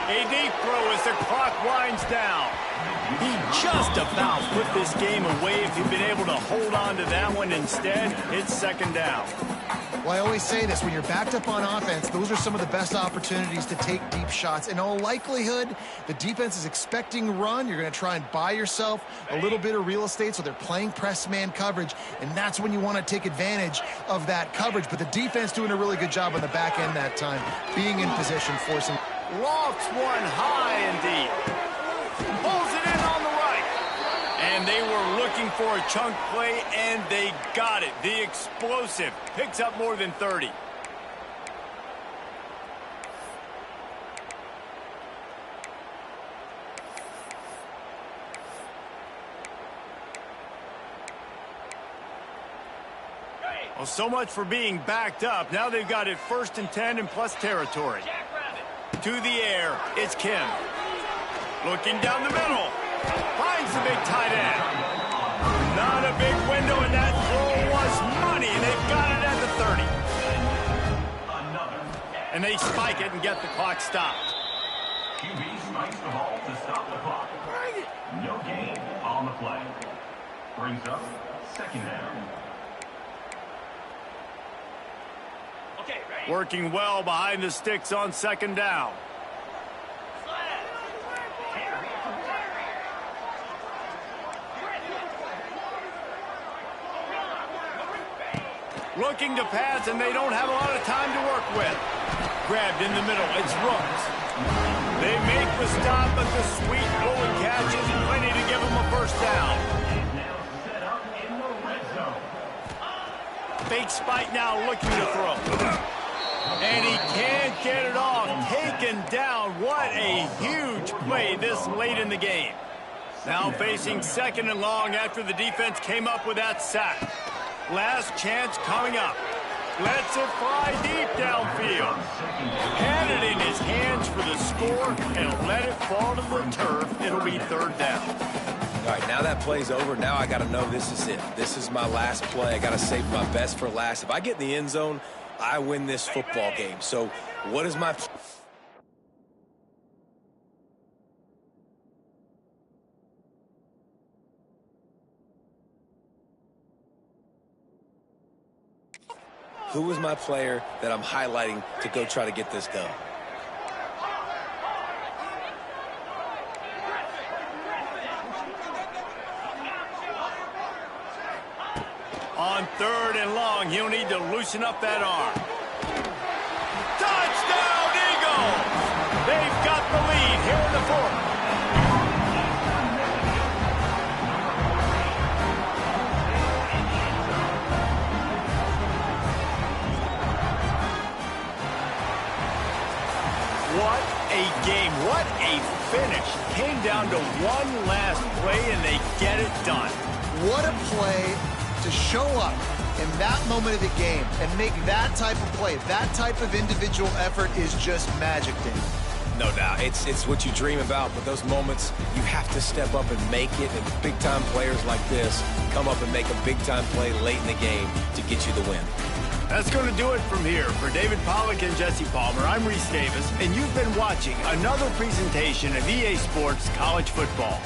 A deep throw as the clock winds down. He just about put this game away if he'd been able to hold on to that one. Instead, it's 2nd down. Well, I always say this, when you're backed up on offense, those are some of the best opportunities to take deep shots. In all likelihood, the defense is expecting run. You're going to try and buy yourself a little bit of real estate, so they're playing press man coverage, and that's when you want to take advantage of that coverage. But the defense doing a really good job on the back end that time, being in position, forcing. Lofts one high and deep. Pulls it in on the right. And they were looking for a chunk play, and they got it. The explosive picks up more than 30. Well, so much for being backed up. Now they've got it 1st and 10 and plus territory. To the air, it's Kim. Looking down the middle. Finds the big tight end. Not a big window, and that throw was money. They've got it at the 30. And they spike it and get the clock stopped. QB strikes the ball to stop the clock. No gain on the play. Brings up 2nd down. Working well behind the sticks on 2nd down. Looking to pass, and they don't have a lot of time to work with. Grabbed in the middle, it's Rooks. They make the stop, but the sweet rolling catch is plenty to give them a 1st down. Fake spike now, looking to throw. And he can't get it off. Taken down. What a huge play this late in the game. Now facing 2nd and long after the defense came up with that sack. Last chance coming up. Lets it fly deep downfield. Had it in his hands for the score and let it fall to the turf. It'll be 3rd down. All right, now that play's over. Now I got to know this is it. This is my last play. I got to save my best for last. If I get in the end zone, I win this football game. So what is my... Who is my player that I'm highlighting to go try to get this done? On 3rd and long, he'll need to loosen up that arm. finish. Came down to one last play, and they get it done. What a play to show up in that moment of the game and make that type of play. That type of individual effort is just magic, Dan. No doubt. It's what you dream about, but those moments, you have to step up and make it, and big-time players like this come up and make a big-time play late in the game to get you the win. That's going to do it from here. For David Pollack and Jesse Palmer, I'm Reese Davis, and you've been watching another presentation of EA Sports College Football.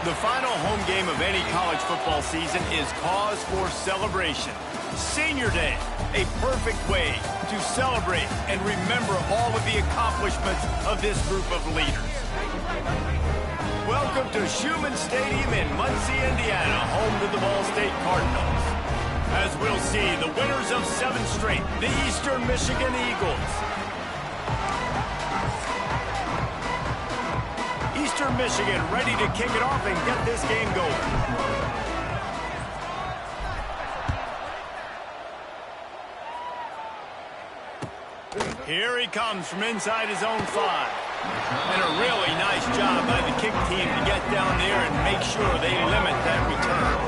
The final home game of any college football season is cause for celebration. Senior Day, a perfect way to celebrate and remember all of the accomplishments of this group of leaders. Welcome to Schumann Stadium in Muncie, Indiana, home to the Ball State Cardinals. As we'll see, the winners of 7 straight, the Eastern Michigan Eagles. Eastern Michigan ready to kick it off and get this game going. Here he comes from inside his own 5. And a really nice job by the kick team to get down there and make sure they limit that return.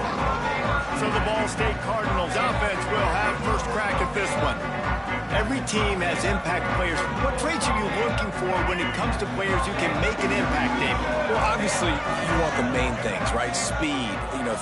So the Ball State Cardinals offense will have first crack at this one. Every team has impact players. What traits are you looking for when it comes to players who can make an impact, David? Well, obviously, you want the main things, right? Speed,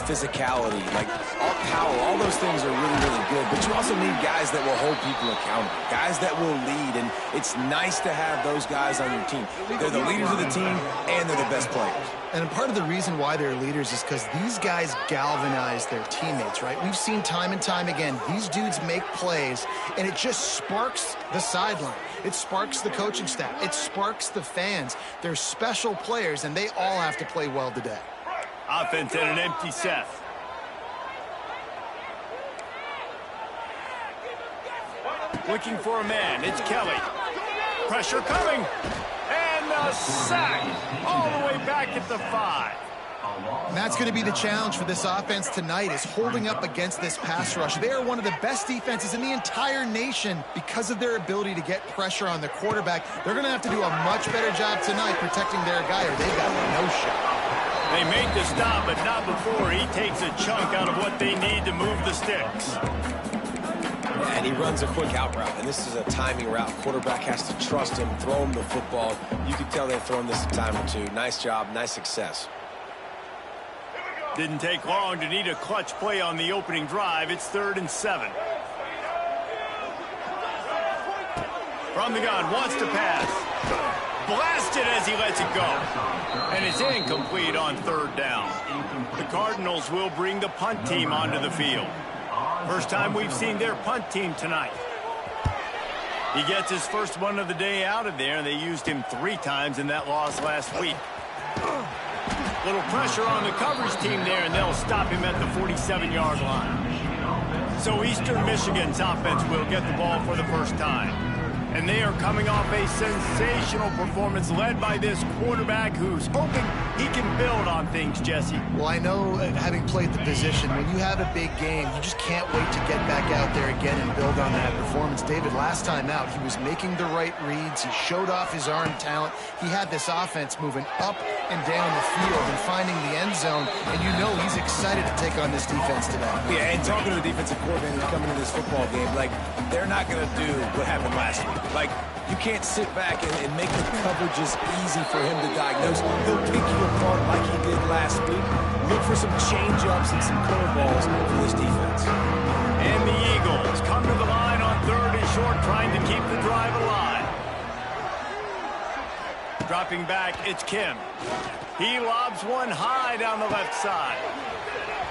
physicality, like all power. All those things are really, really good. But you also need guys that will hold people accountable, guys that will lead. And it's nice to have those guys on your team. They're the leaders of the team, and they're the best players. And part of the reason why they're leaders is because these guys galvanize their teammates, right? We've seen time and time again, these dudes make plays, and it just sparks the sideline. It sparks the coaching staff. It sparks the fans. They're special players, and they all have to play well today. Offense at an empty set. Looking for a man. It's Kelly. Pressure coming. And a sack all the way back at the 5. And that's going to be the challenge for this offense tonight, is holding up against this pass rush. They are one of the best defenses in the entire nation because of their ability to get pressure on the quarterback. They're going to have to do a much better job tonight protecting their guy, or they've got no shot. They make the stop, but not before he takes a chunk out of what they need to move the sticks. And he runs a quick out route, and this is a timing route. Quarterback has to trust him, throw him the football. You can tell they've thrown this a time or two. Nice job, nice success. Didn't take long to need a clutch play on the opening drive. It's 3rd and 7. From the gun, wants to pass. Blasted as he lets it go. And it's incomplete on 3rd down. The Cardinals will bring the punt team onto the field. First time we've seen their punt team tonight. He gets his first one of the day out of there, and they used him 3 times in that loss last week. Little pressure on the coverage team there, and they'll stop him at the 47-yard line. So Eastern Michigan's offense will get the ball for the first time. And they are coming off a sensational performance led by this quarterback who's hoping he can build on things, Jesse. Well, I know, having played the position, when you have a big game, you just can't wait to get back out there again and build on that performance. David, last time out, he was making the right reads. He showed off his arm talent. He had this offense moving up and down the field and finding the end zone, and you know he's excited to take on this defense today. Yeah, and talking to the defensive coordinator coming into this football game, like, they're not going to do what happened last week. Like, you can't sit back and make the coverages easy for him to diagnose. He'll pick you apart like he did last week. Look for some change-ups and some curveballs for this defense. And the Eagles come to the line on 3rd and short, trying to keep the drive alive. Dropping back, it's Kim. He lobs one high down the left side.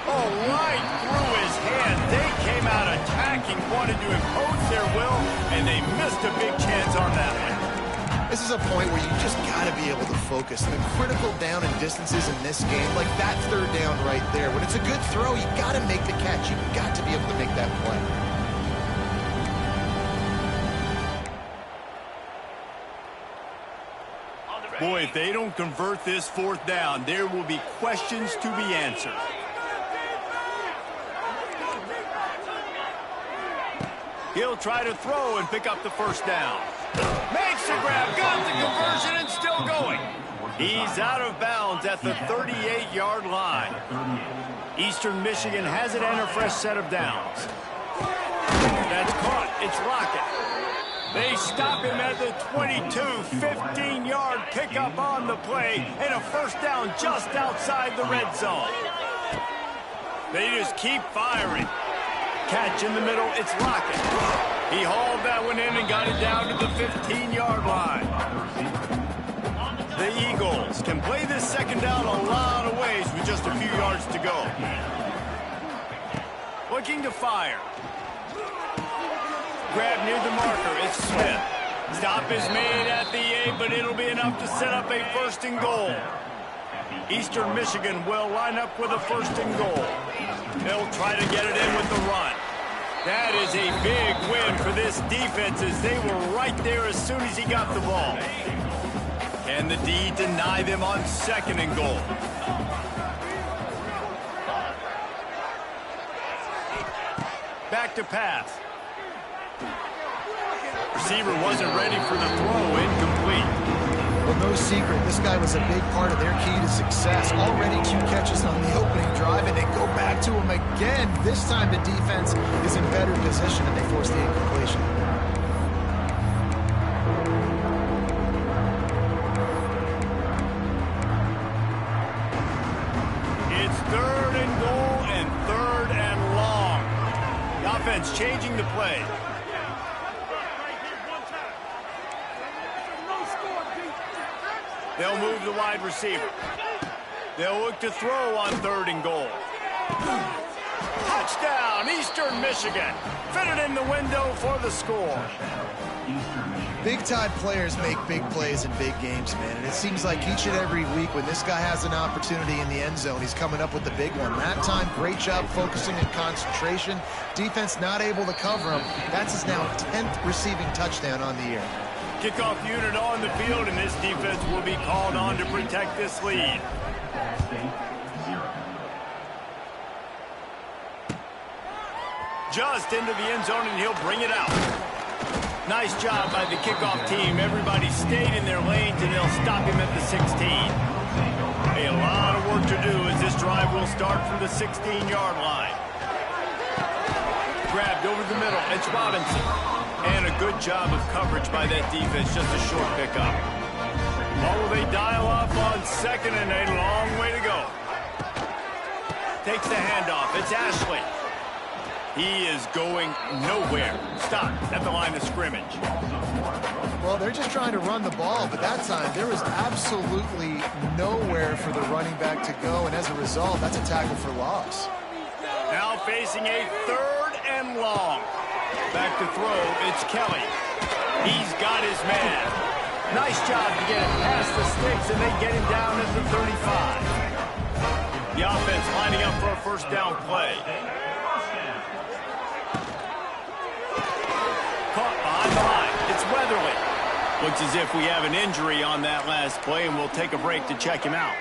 Oh, right through his hand. They came out attacking, wanted to impose their will, and they missed a big chance on that one. This is a point where you just got to be able to focus. The critical down and distances in this game, like that 3rd down right there. When it's a good throw, you got to make the catch. You've got to be able to make that play. Boy, if they don't convert this 4th down, there will be questions to be answered. He'll try to throw and pick up the 1st down. Makes the grab, got the conversion, and still going. He's out of bounds at the 38-yard line. Eastern Michigan has it and a fresh set of downs. That's caught. It's Lockett. They stop him at the 22, 15-yard pickup on the play, and a 1st down just outside the red zone. They just keep firing. Catch in the middle, it's Lockett. He hauled that one in and got it down to the 15-yard line. The Eagles can play this second down a lot of ways with just a few yards to go. Looking to fire. Grab near the marker. It's Smith. Stop is made at the 8, but it'll be enough to set up a 1st and goal. Eastern Michigan will line up with a 1st and goal. They'll try to get it in with the run. That is a big win for this defense as they were right there as soon as he got the ball. Can the D deny them on 2nd and goal? Back to pass. Receiver wasn't ready for the throw. Incomplete. Well, no secret, this guy was a big part of their key to success. Already 2 catches on the opening drive, and they go back to him again. This time the defense is in better position, and they force the incompletion. It's 3rd and goal and 3rd and long. The offense changing the play. They'll move the wide receiver. They'll look to throw on 3rd and goal. Touchdown, Eastern Michigan. Fitted in the window for the score. Big-time players make big plays in big games, man. And it seems like each and every week when this guy has an opportunity in the end zone, he's coming up with the big one. That time, great job focusing and concentration. Defense not able to cover him. That's his now 10th receiving touchdown on the year. Kickoff unit on the field, and this defense will be called on to protect this lead. Just into the end zone, and he'll bring it out. Nice job by the kickoff team. Everybody stayed in their lanes, and they'll stop him at the 16. A lot of work to do as this drive will start from the 16-yard line. Grabbed over the middle. It's Robinson. And a good job of coverage by that defense. Just a short pickup. Or will they dial up on 2nd and a long way to go? Takes the handoff. It's Ashley. He is going nowhere. Stop at the line of scrimmage. Well, they're just trying to run the ball, but that time there was absolutely nowhere for the running back to go, and as a result, that's a tackle for loss. Now facing a 3rd and long. Back to throw, it's Kelly. He's got his man. Nice job to get it past the sticks, and they get him down at the 35. The offense lining up for a 1st down play. Caught behind the line. It's Weatherly. Looks as if we have an injury on that last play, and we'll take a break to check him out.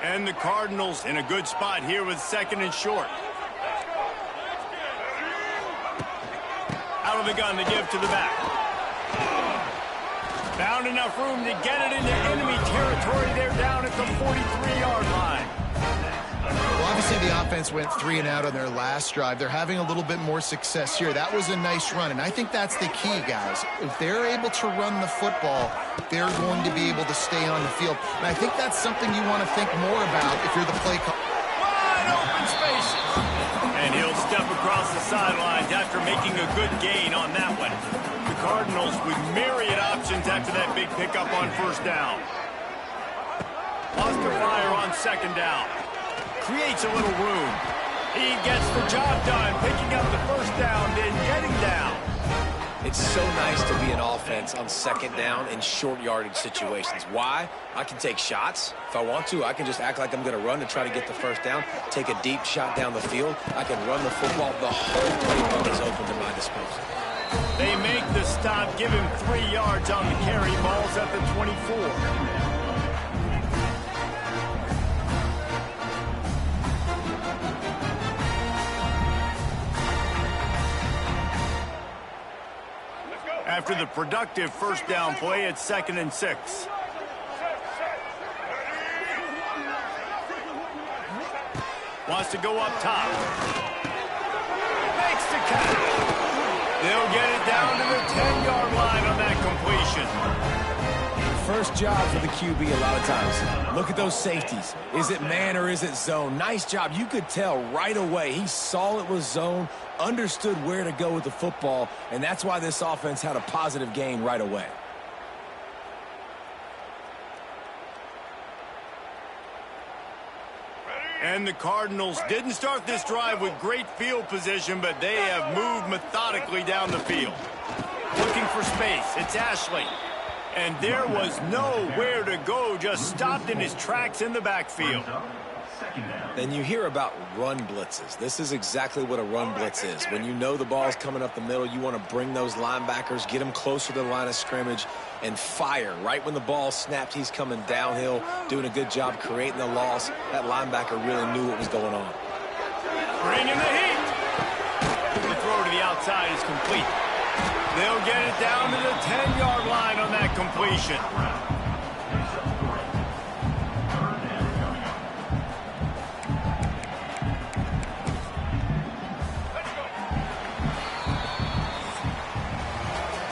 And the Cardinals in a good spot here with 2nd and short. Out of the gun to give to the back. Found enough room to get it into enemy territory. They're down at the 43-yard line. Well, obviously the offense went 3 and out on their last drive. They're having a little bit more success here. That was a nice run, and I think that's the key, guys. If they're able to run the football, they're going to be able to stay on the field. And I think that's something you want to think more about if you're the play caller. Wide open spaces. And he'll step across the sidelines after making a good gain on that one. The Cardinals with myriad options after that big pickup on 1st down. Lost to fire on 2nd down. Creates a little room. He gets the job done, picking up the 1st down, then getting down. It's so nice to be an offense on 2nd down in short yardage situations. Why? I can take shots. If I want to, I can just act like I'm going to run to try to get the 1st down, take a deep shot down the field. I can run the football. The whole playbook is open to my disposal. They make the stop, give him 3 yards on the carry. Ball's at the 24. After the productive 1st down play, it's 2nd and 6. Wants to go up top. Makes the catch. They'll get it down to the 10-yard line on that completion. First job for the QB a lot of times. Look at those safeties. Is it man or is it zone? Nice job. You could tell right away. He saw it was zone, understood where to go with the football, and that's why this offense had a positive gain right away. And the Cardinals didn't start this drive with great field position, but they have moved methodically down the field. Looking for space. It's Ashley. And there was nowhere to go, just stopped in his tracks in the backfield. Then you hear about run blitzes. This is exactly what a run blitz is. When you know the ball's coming up the middle, you want to bring those linebackers, get them closer to the line of scrimmage, and fire. Right when the ball snapped, he's coming downhill, doing a good job creating the loss. That linebacker really knew what was going on. Bringing the heat. The throw to the outside is complete. They'll get it down to the 10-yard line on that completion.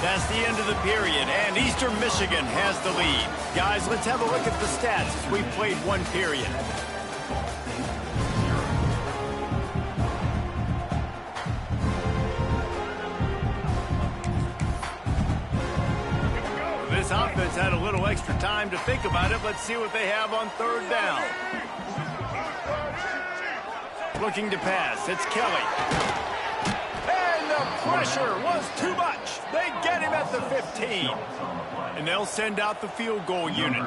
That's the end of the period, and Eastern Michigan has the lead. Guys, let's have a look at the stats as we've played one period. This offense had a little extra time to think about it. Let's see what they have on third down. Looking to pass. It's Kelly. And the pressure was too much. They get him at the 15. And they'll send out the field goal unit.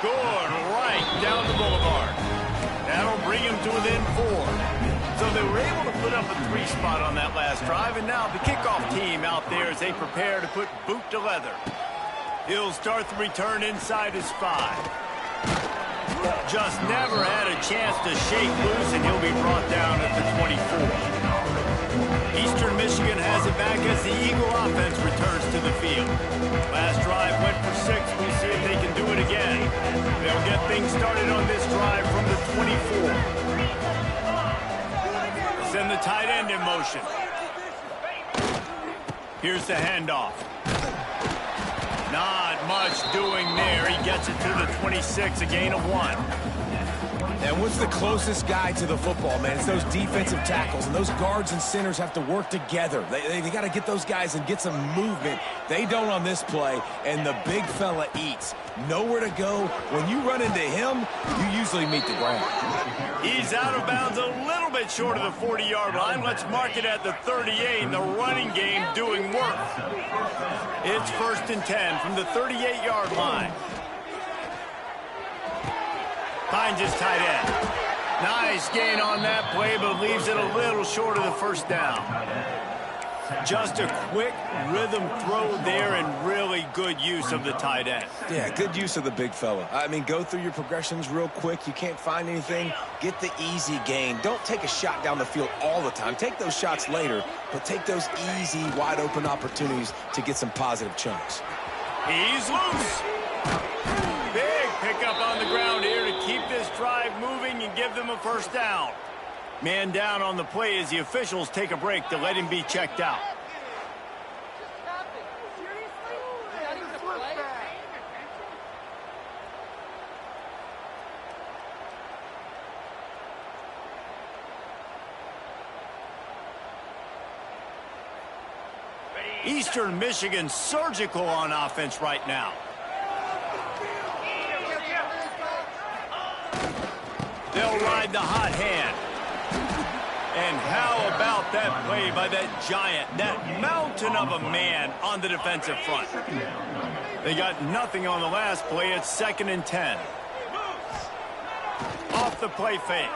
Good, right down the boulevard. That'll bring him to within 4. So they were able to put up a 3 spot on that last drive, and now the kickoff team out there as they prepare to put boot to leather. He'll start the return inside his 5. Just never had a chance to shake loose, and he'll be brought down at the 24. Eastern Michigan has it back as the Eagle offense returns to the field. Last drive went for 6. We'll see if they can do it again. They'll get things started on this drive from the 24. Send the tight end in motion. Here's the handoff. Not much doing there. He gets it to the 26, a gain of 1. And what's the closest guy to the football, man? It's those defensive tackles, and those guards and centers have to work together. They got to get those guys and get some movement. They don't on this play, and the big fella eats. Nowhere to go. When you run into him, you usually meet the ground. He's out of bounds a little bit short of the 40-yard line. Let's mark it at the 38, the running game doing work. It's 1st and 10 from the 38-yard line. Finds his tight end. Nice gain on that play, but leaves it a little short of the first down. Just a quick rhythm throw there and really good use of the tight end. Yeah, good use of the big fella. I mean, go through your progressions real quick. You can't find anything. Get the easy gain. Don't take a shot down the field all the time. Take those shots later, but take those easy, wide-open opportunities to get some positive chunks. He's loose. Big pickup on the ground here to keep this drive moving and give them a first down. Man down on the play as the officials take a break to let him be checked out. Eastern Michigan surgical on offense right now. They'll ride the hot hand. And how about that play by that giant, that mountain of a man on the defensive front? They got nothing on the last play. It's 2nd and 10. Off the play fake.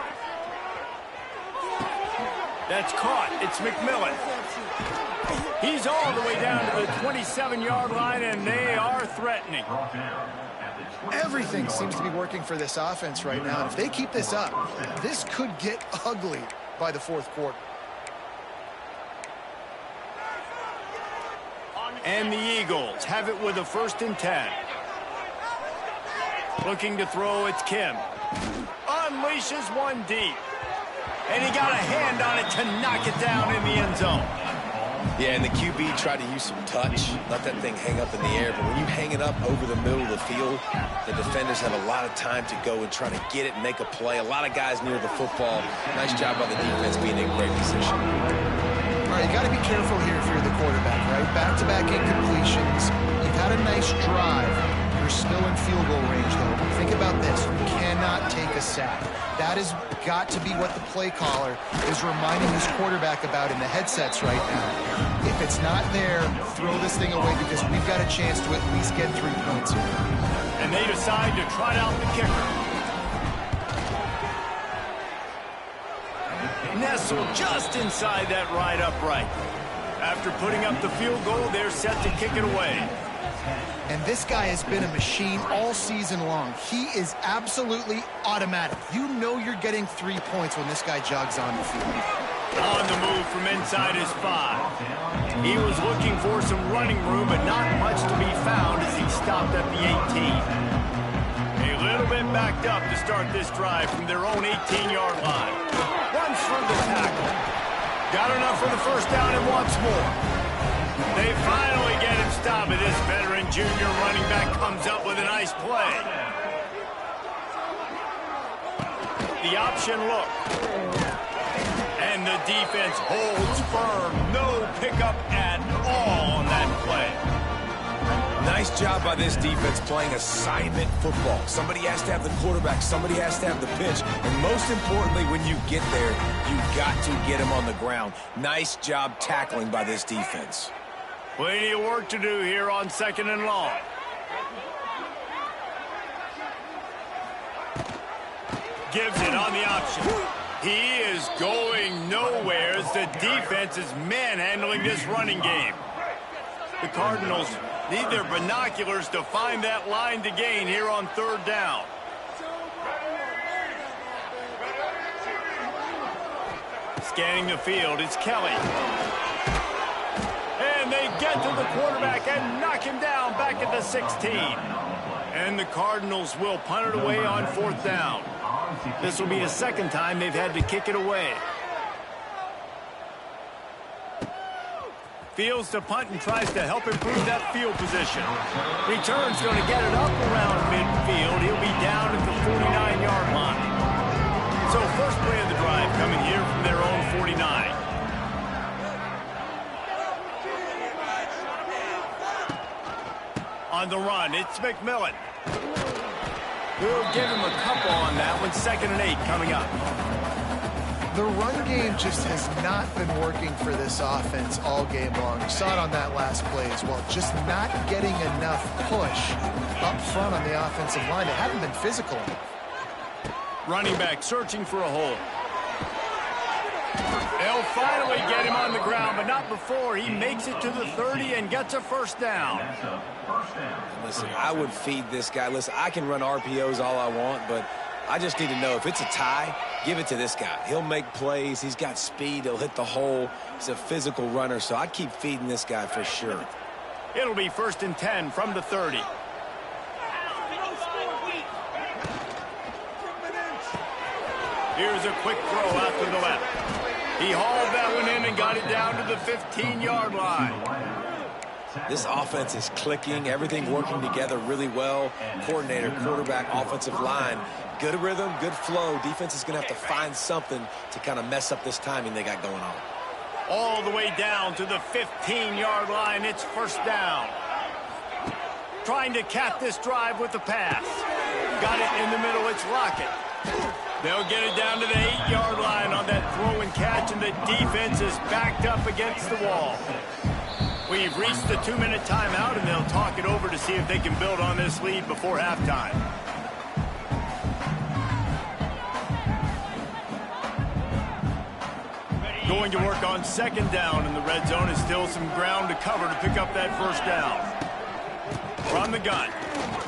That's caught. It's McMillan. He's all the way down to the 27-yard line, and they are threatening. Everything seems to be working for this offense right now. And if they keep this up, this could get ugly by the 4th quarter. And the Eagles have it with a 1st and 10. Looking to throw, it's Kim. Unleashes one deep. And he got a hand on it to knock it down in the end zone. Yeah, and the QB tried to use some touch, let that thing hang up in the air. But when you hang it up over the middle of the field, the defenders have a lot of time to go and try to get it and make a play. A lot of guys near the football. Nice job by the defense being in great position. All right, you got to be careful here if you're the quarterback, right? Back-to-back incompletions. You've had a nice drive. You're still in field goal range, though. Think about this. You cannot take a sack. That has got to be what the play caller is reminding his quarterback about in the headsets right now. If it's not there, throw this thing away because we've got a chance to at least get 3 points here. And they decide to trot out the kicker. Nestled just inside that right upright. After putting up the field goal, they're set to kick it away. And this guy has been a machine all season long. He is absolutely automatic. You know you're getting 3 points when this guy jogs on the field. On the move from inside his 5. He was looking for some running room, but not much to be found as he stopped at the 18. A little bit backed up to start this drive from their own 18-yard line. Runs through the tackle. Got enough for the first down and wants more. They finally get him stopped, and this veteran junior running back comes up with a nice play. The option look. And the defense holds firm. No pickup at all on that play. Nice job by this defense playing assignment football. Somebody has to have the quarterback. Somebody has to have the pitch. And most importantly, when you get there, you've got to get him on the ground. Nice job tackling by this defense. Plenty of work to do here on 2nd and long. Gives it on the option. He is going nowhere as the defense is manhandling this running game. The Cardinals need their binoculars to find that line to gain here on 3rd down. Scanning the field, it's Kelly. And they get to the quarterback and knock him down back at the 16. And the Cardinals will punt it away on 4th down. This will be the second time they've had to kick it away. Fields to punt and tries to help improve that field position. Return's going to get it up around midfield. He'll be down at the 49-yard line. So first play of the drive coming here from their own 49. On the run, it's McMillan. We'll give him a couple on that one. 2nd and 8 coming up. The run game just has not been working for this offense all game long. You saw it on that last play as well. Just not getting enough push up front on the offensive line. They haven't been physical. Running back searching for a hole. They'll finally get him on the ground, but not before he makes it to the 30 and gets a first down. Listen, I would feed this guy. Listen, I can run RPOs all I want, but I just need to know if it's a tie, give it to this guy. He'll make plays. He's got speed. He'll hit the hole. He's a physical runner, so I'd keep feeding this guy for sure. It'll be 1st and 10 from the 30. Here's a quick throw out to the left. He hauled that one in and got it down to the 15-yard line. This offense is clicking, everything working together really well. Coordinator, quarterback, offensive line. Good rhythm, good flow. Defense is going to have to find something to kind of mess up this timing they got going on. All the way down to the 15-yard line. It's first down. Trying to cap this drive with the pass. Got it in the middle. It's Lockett. They'll get it down to the 8-yard line on that throw and catch, and the defense is backed up against the wall. We've reached the 2-minute timeout, and they'll talk it over to see if they can build on this lead before halftime. Going to work on 2nd down, and the red zone is still some ground to cover to pick up that first down. From the gun,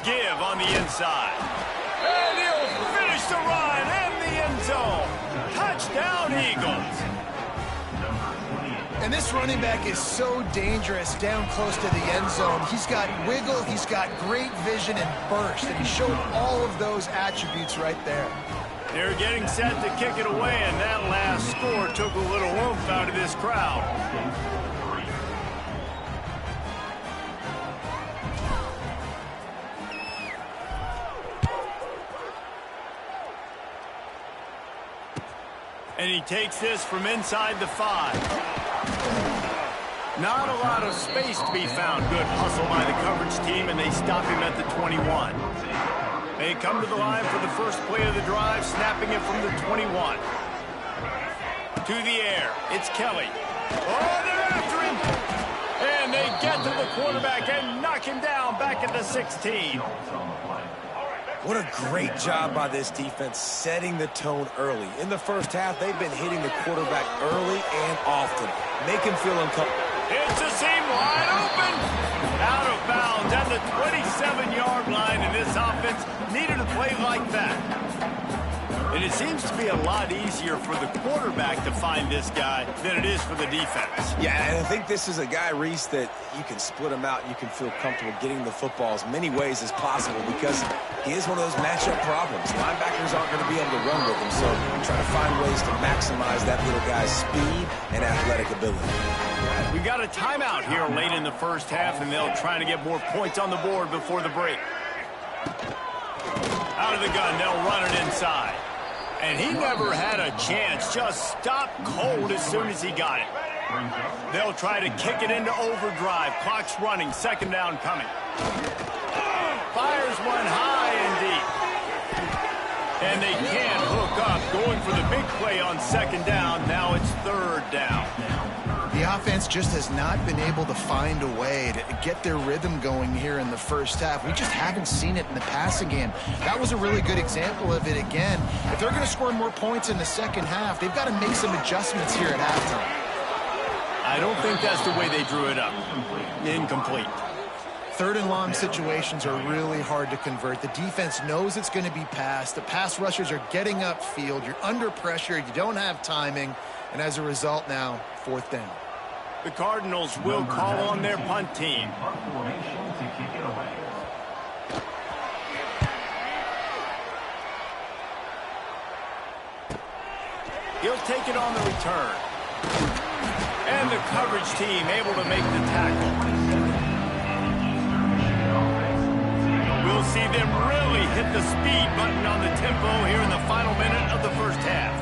give on the inside. And he'll finish the run in the end zone. Touchdown, Eagles. And this running back is so dangerous down close to the end zone. He's got wiggle, he's got great vision and burst, and he showed all of those attributes right there. They're getting set to kick it away, and that last score took a little oomph out of this crowd. And he takes this from inside the 5. Not a lot of space to be found. Good hustle by the coverage team, and they stop him at the 21. They come to the line for the first play of the drive, snapping it from the 21. To the air, it's Kelly. Oh, they're after him! And they get to the quarterback and knock him down back at the 16. What a great job by this defense setting the tone early. In the first half, they've been hitting the quarterback early and often. Make him feel uncomfortable. It's a seam wide open. Out of bounds at the 27-yard line, and this offense needed a play like that. And it seems to be a lot easier for the quarterback to find this guy than it is for the defense. Yeah, and I think this is a guy, Reese, that you can split him out and you can feel comfortable getting the football as many ways as possible because he is one of those matchup problems. Linebackers aren't going to be able to run with him, so you try to find ways to maximize that little guy's speed and athletic ability. We got a timeout here late in the first half, and they'll try to get more points on the board before the break. Out of the gun, they'll run it inside. And he never had a chance, just stopped cold as soon as he got it. They'll try to kick it into overdrive. Clock's running, second down coming. Fires one high and deep. And they can't hook up, going for the big play on second down. Now it's third down. The offense just has not been able to find a way to get their rhythm going here in the first half. We just haven't seen it in the passing game. That was a really good example of it again. If they're going to score more points in the second half, they've got to make some adjustments here at halftime. I don't think that's the way they drew it up. Incomplete. Third and long situations are really hard to convert. The defense knows it's going to be passed. The pass rushers are getting upfield. You're under pressure. You don't have timing. And as a result now, fourth down. The Cardinals will call on their punt team. He'll take it on the return. And the coverage team able to make the tackle. We'll see them really hit the speed button on the tempo here in the final minute of the first half.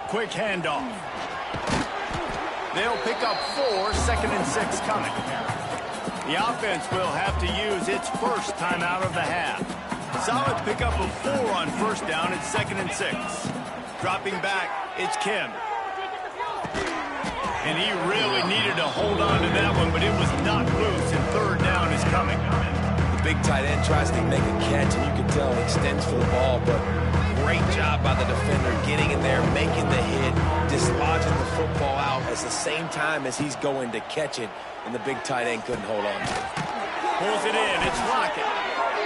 Quick handoff. They'll pick up 4, second and 6 coming. The offense will have to use its first timeout of the half. Solid pickup of 4 on first down at second and 6. Dropping back, it's Kim. And he really needed to hold on to that one, but it was knocked loose, and third down is coming. The big tight end tries to make a catch, and you can tell he extends for the ball, but great job by the defender getting in there, making the hit, dislodging the football out at the same time as he's going to catch it, and the big tight end couldn't hold on to it. Pulls it in, it's Lockett.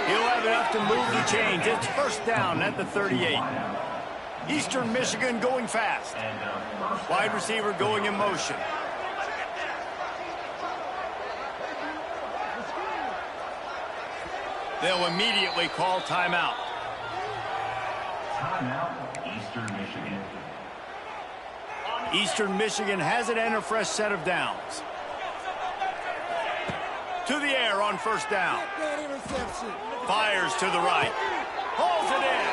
He'll have enough to move the chains. It's first down at the 38. Eastern Michigan going fast. Wide receiver going in motion. They'll immediately call timeout. Timeout, Eastern Michigan. Eastern Michigan has it and a fresh set of downs. To the air on first down. Fires to the right. Hauls it in.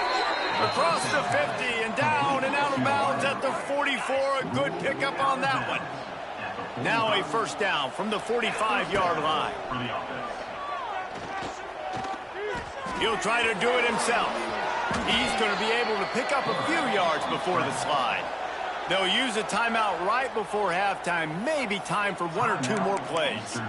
Across the 50 and down and out of bounds at the 44. A good pickup on that one. Now a first down from the 45-yard line. He'll try to do it himself. He's going to be able to pick up a few yards before the slide. They'll use a timeout right before halftime. Maybe time for 1 or 2 more plays.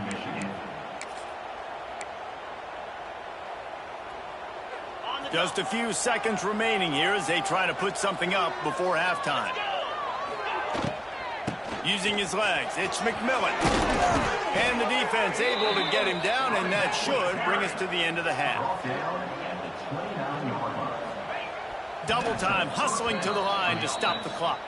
Just a few seconds remaining here as they try to put something up before halftime. Using his legs, it's McMillan. And the defense able to get him down, and that should bring us to the end of the half. Double time, hustling to the line to stop the clock.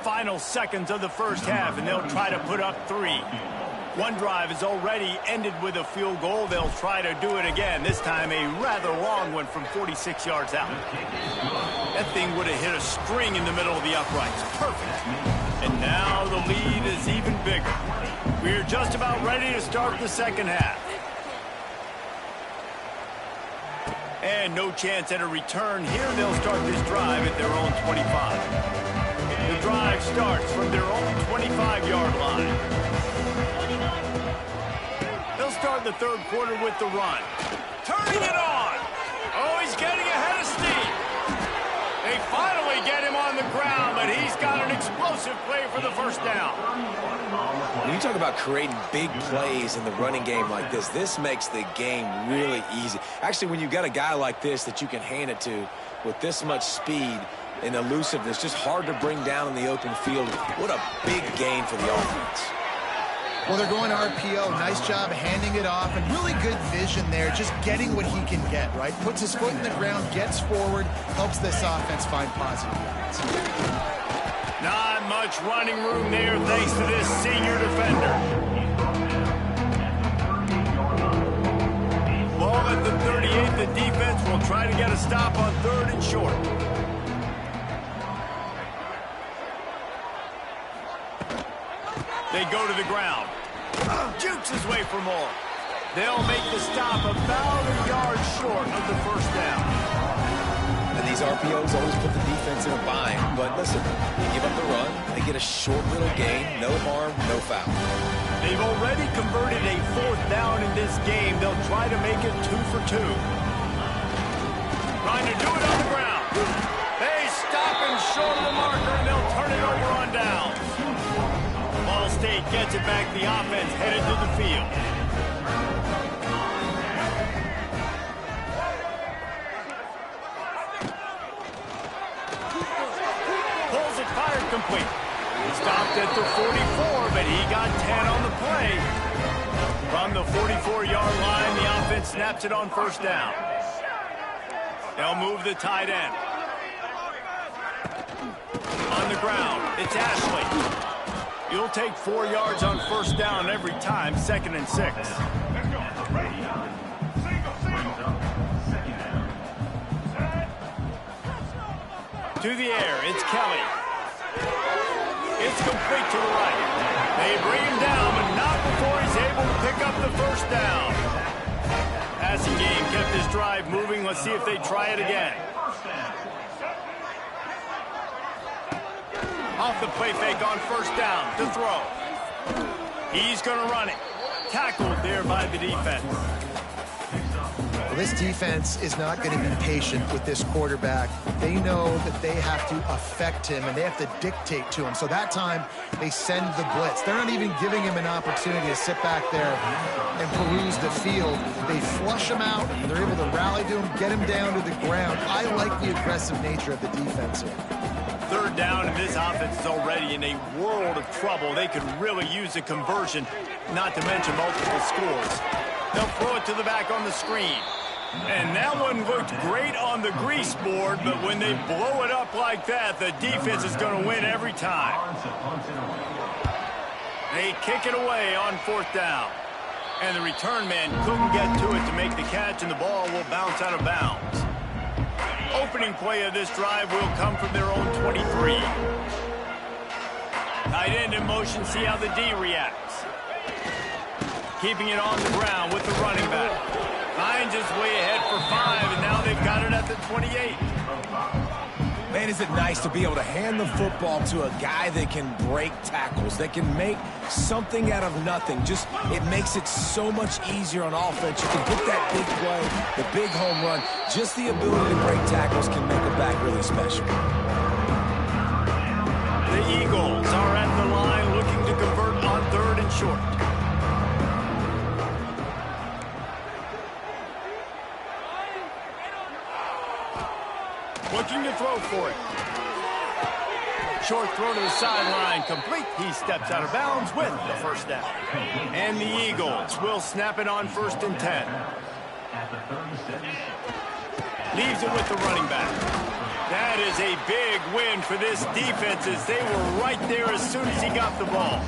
Final seconds of the first half, and they'll try to put up 3. One drive is already ended with a field goal. They'll try to do it again, this time a rather long one from 46 yards out. That thing would have hit a string in the middle of the uprights. Perfect. And now the lead is even bigger. We're just about ready to start the second half. And no chance at a return here. They'll start this drive at their own 25. The drive starts from their own 25-yard line. They'll start the third quarter with the run. Turning it on. Oh, he's getting ahead of steam. They finally get him on the ground, but he's got an explosive play for the first down. When you talk about creating big plays in the running game like this makes the game really easy. Actually, when you've got a guy like this that you can hand it to with this much speed and elusiveness, just hard to bring down in the open field. What a big gain for the offense. Well, they're going RPO. Nice job handing it off, and really good vision there, just getting what he can get, right? Puts his foot in the ground, gets forward, helps this offense find positive yards. Not much running room there thanks to this senior defender. Ball at the 38. The defense will try to get a stop on third and short. They go to the ground. Jukes his way for more. They'll make the stop about a yard short of the first down. And these RPOs always put the defense in a bind. But listen, you give up the run, they get a short little gain, no harm, no foul. They've already converted a fourth down in this game. They'll try to make it 2 for 2. Trying to do it on the ground. They stop him short of the marker, and they'll turn it over on down. Ball State gets it back. The offense headed to the field. Pulls it, fired, complete. He stopped at the 44, but he got 10 on the play. From the 44-yard line, the offense snaps it on first down. They'll move the tight end. On the ground, it's Ashley. You'll take 4 yards on first down every time, 2nd and 6. To the air, it's Kelly. It's complete to the right. They bring him down, but not before he's able to pick up the first down. Passing game kept this drive moving. Let's see if they try it again. Off the play fake on first down to throw. He's going to run it. Tackled there by the defense. Well, this defense is not going to be patient with this quarterback. They know that they have to affect him, and they have to dictate to him. So that time, they send the blitz. They're not even giving him an opportunity to sit back there and peruse the field. They flush him out, and they're able to rally to him, get him down to the ground. I like the aggressive nature of the defense here. Third down, and this offense is already in a world of trouble. They could really use a conversion, not to mention multiple scores. They'll throw it to the back on the screen. And that one looked great on the grease board, but when they blow it up like that, the defense is going to win every time. They kick it away on fourth down. And the return man couldn't get to it to make the catch, and the ball will bounce out of bounds. Opening play of this drive will come from their own 23. Tight end in motion, see how the D reacts. Keeping it on the ground with the running back. Finds his way ahead for 5, and now they've got it at the 28. Man, is it nice to be able to hand the football to a guy that can break tackles, that can make something out of nothing. Just, it makes it so much easier on offense. You can get that big play, the big home run. Just the ability to break tackles can make a back really special. The Eagles are at the line looking to convert on third and short. Looking to throw for it. Short throw to the sideline, complete. He steps out of bounds with the first down. And the Eagles will snap it on first and 10. Leaves it with the running back. That is a big win for this defense as they were right there as soon as he got the ball.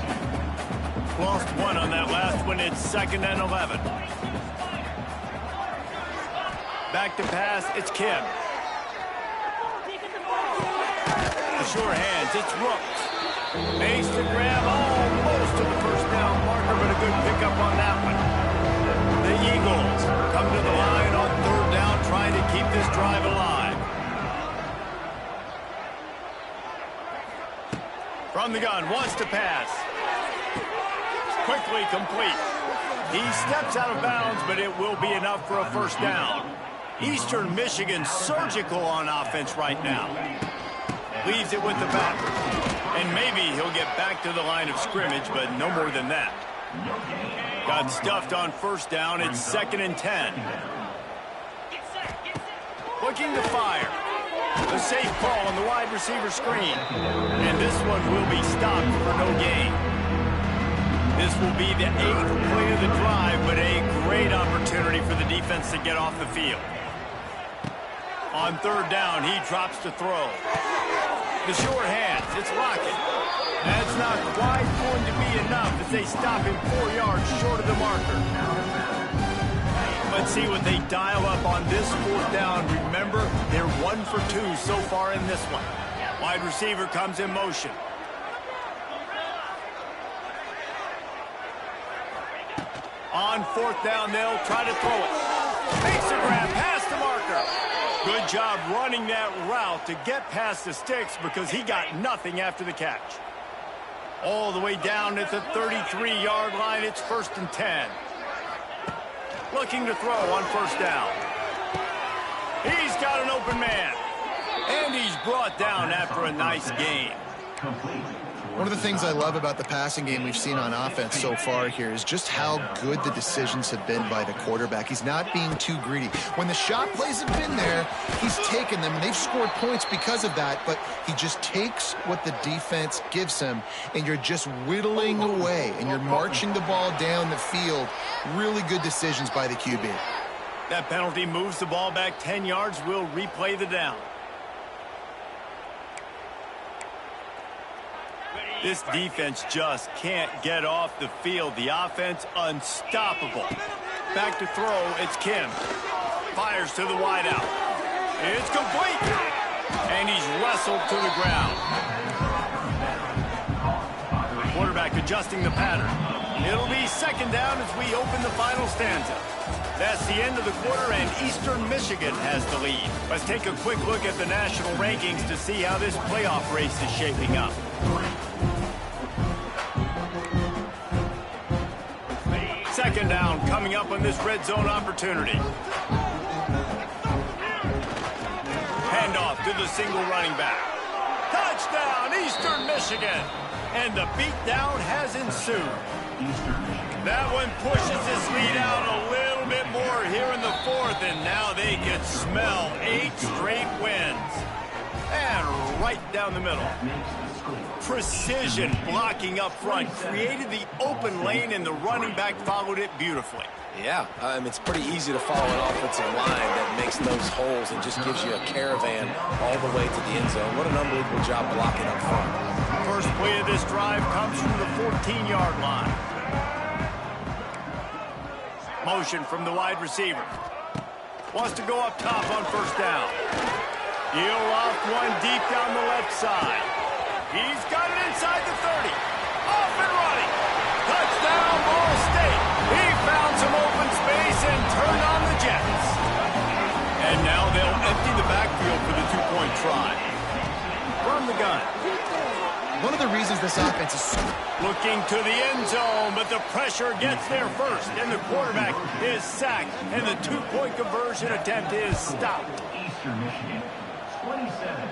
Lost one on that last one. It's 2nd and 11. Back to pass, it's Kim. Sure hands, it's Rooks. Makes the grab almost to the first down marker, but a good pickup on that one. The Eagles come to the line on third down, trying to keep this drive alive. From the gun, wants to pass. Quickly complete. He steps out of bounds, but it will be enough for a first down. Eastern Michigan surgical on offense right now. Leaves it with the back. And maybe he'll get back to the line of scrimmage, but no more than that. Got stuffed on first down. It's 2nd and 10. Looking to fire. A safe ball on the wide receiver screen. And this one will be stopped for no gain. This will be the 8th play of the drive, but a great opportunity for the defense to get off the field. On 3rd down, he drops to throw. The sure hands, it's Lockett. That's not quite going to be enough as they stop him 4 yards short of the marker. Let's see what they dial up on this 4th down. Remember, they're 1 for 2 so far in this one. Wide receiver comes in motion. On 4th down, they'll try to throw it. Makes a grab past the marker. Good job running that route to get past the sticks because he got nothing after the catch. All the way down at the 33-yard line, it's 1st and 10. Looking to throw on 1st down. He's got an open man. And he's brought down after a nice gain. One of the things I love about the passing game we've seen on offense so far here is just how good the decisions have been by the quarterback. He's not being too greedy. When the shot plays have been there, he's taken them, and they've scored points because of that, but he just takes what the defense gives him, and you're just whittling away, and you're marching the ball down the field. Really good decisions by the QB. That penalty moves the ball back 10 yards. We'll replay the down. This defense just can't get off the field. The offense unstoppable. Back to throw, it's Kim. Fires to the wideout. It's complete. And he's wrestled to the ground. Quarterback adjusting the pattern. It'll be 2nd down as we open the final stanza. That's the end of the quarter, and Eastern Michigan has the lead. Let's take a quick look at the national rankings to see how this playoff race is shaping up. Second down coming up on this red zone opportunity. Handoff to the single running back. Touchdown, Eastern Michigan. And the beatdown has ensued. That one pushes this lead out a little bit more here in the 4th, and now they can smell 8 straight wins. And right down the middle. Precision blocking up front, created the open lane, and the running back followed it beautifully. Yeah, it's pretty easy to follow an offensive line that makes those holes and just gives you a caravan all the way to the end zone. What an unbelievable job blocking up front. First play of this drive comes from the 14-yard line. Motion from the wide receiver. Wants to go up top on 1st down. He'll off one deep down the left side. He's got it inside the 30. Off and running. Touchdown, Ball State. He found some open space and turned on the Jets. And now they'll empty the backfield for the 2-point try. From the gun. One of the reasons this offense is looking to the end zone, but the pressure gets there first, and the quarterback is sacked, and the 2-point conversion attempt is stopped. Eastern Michigan, 27.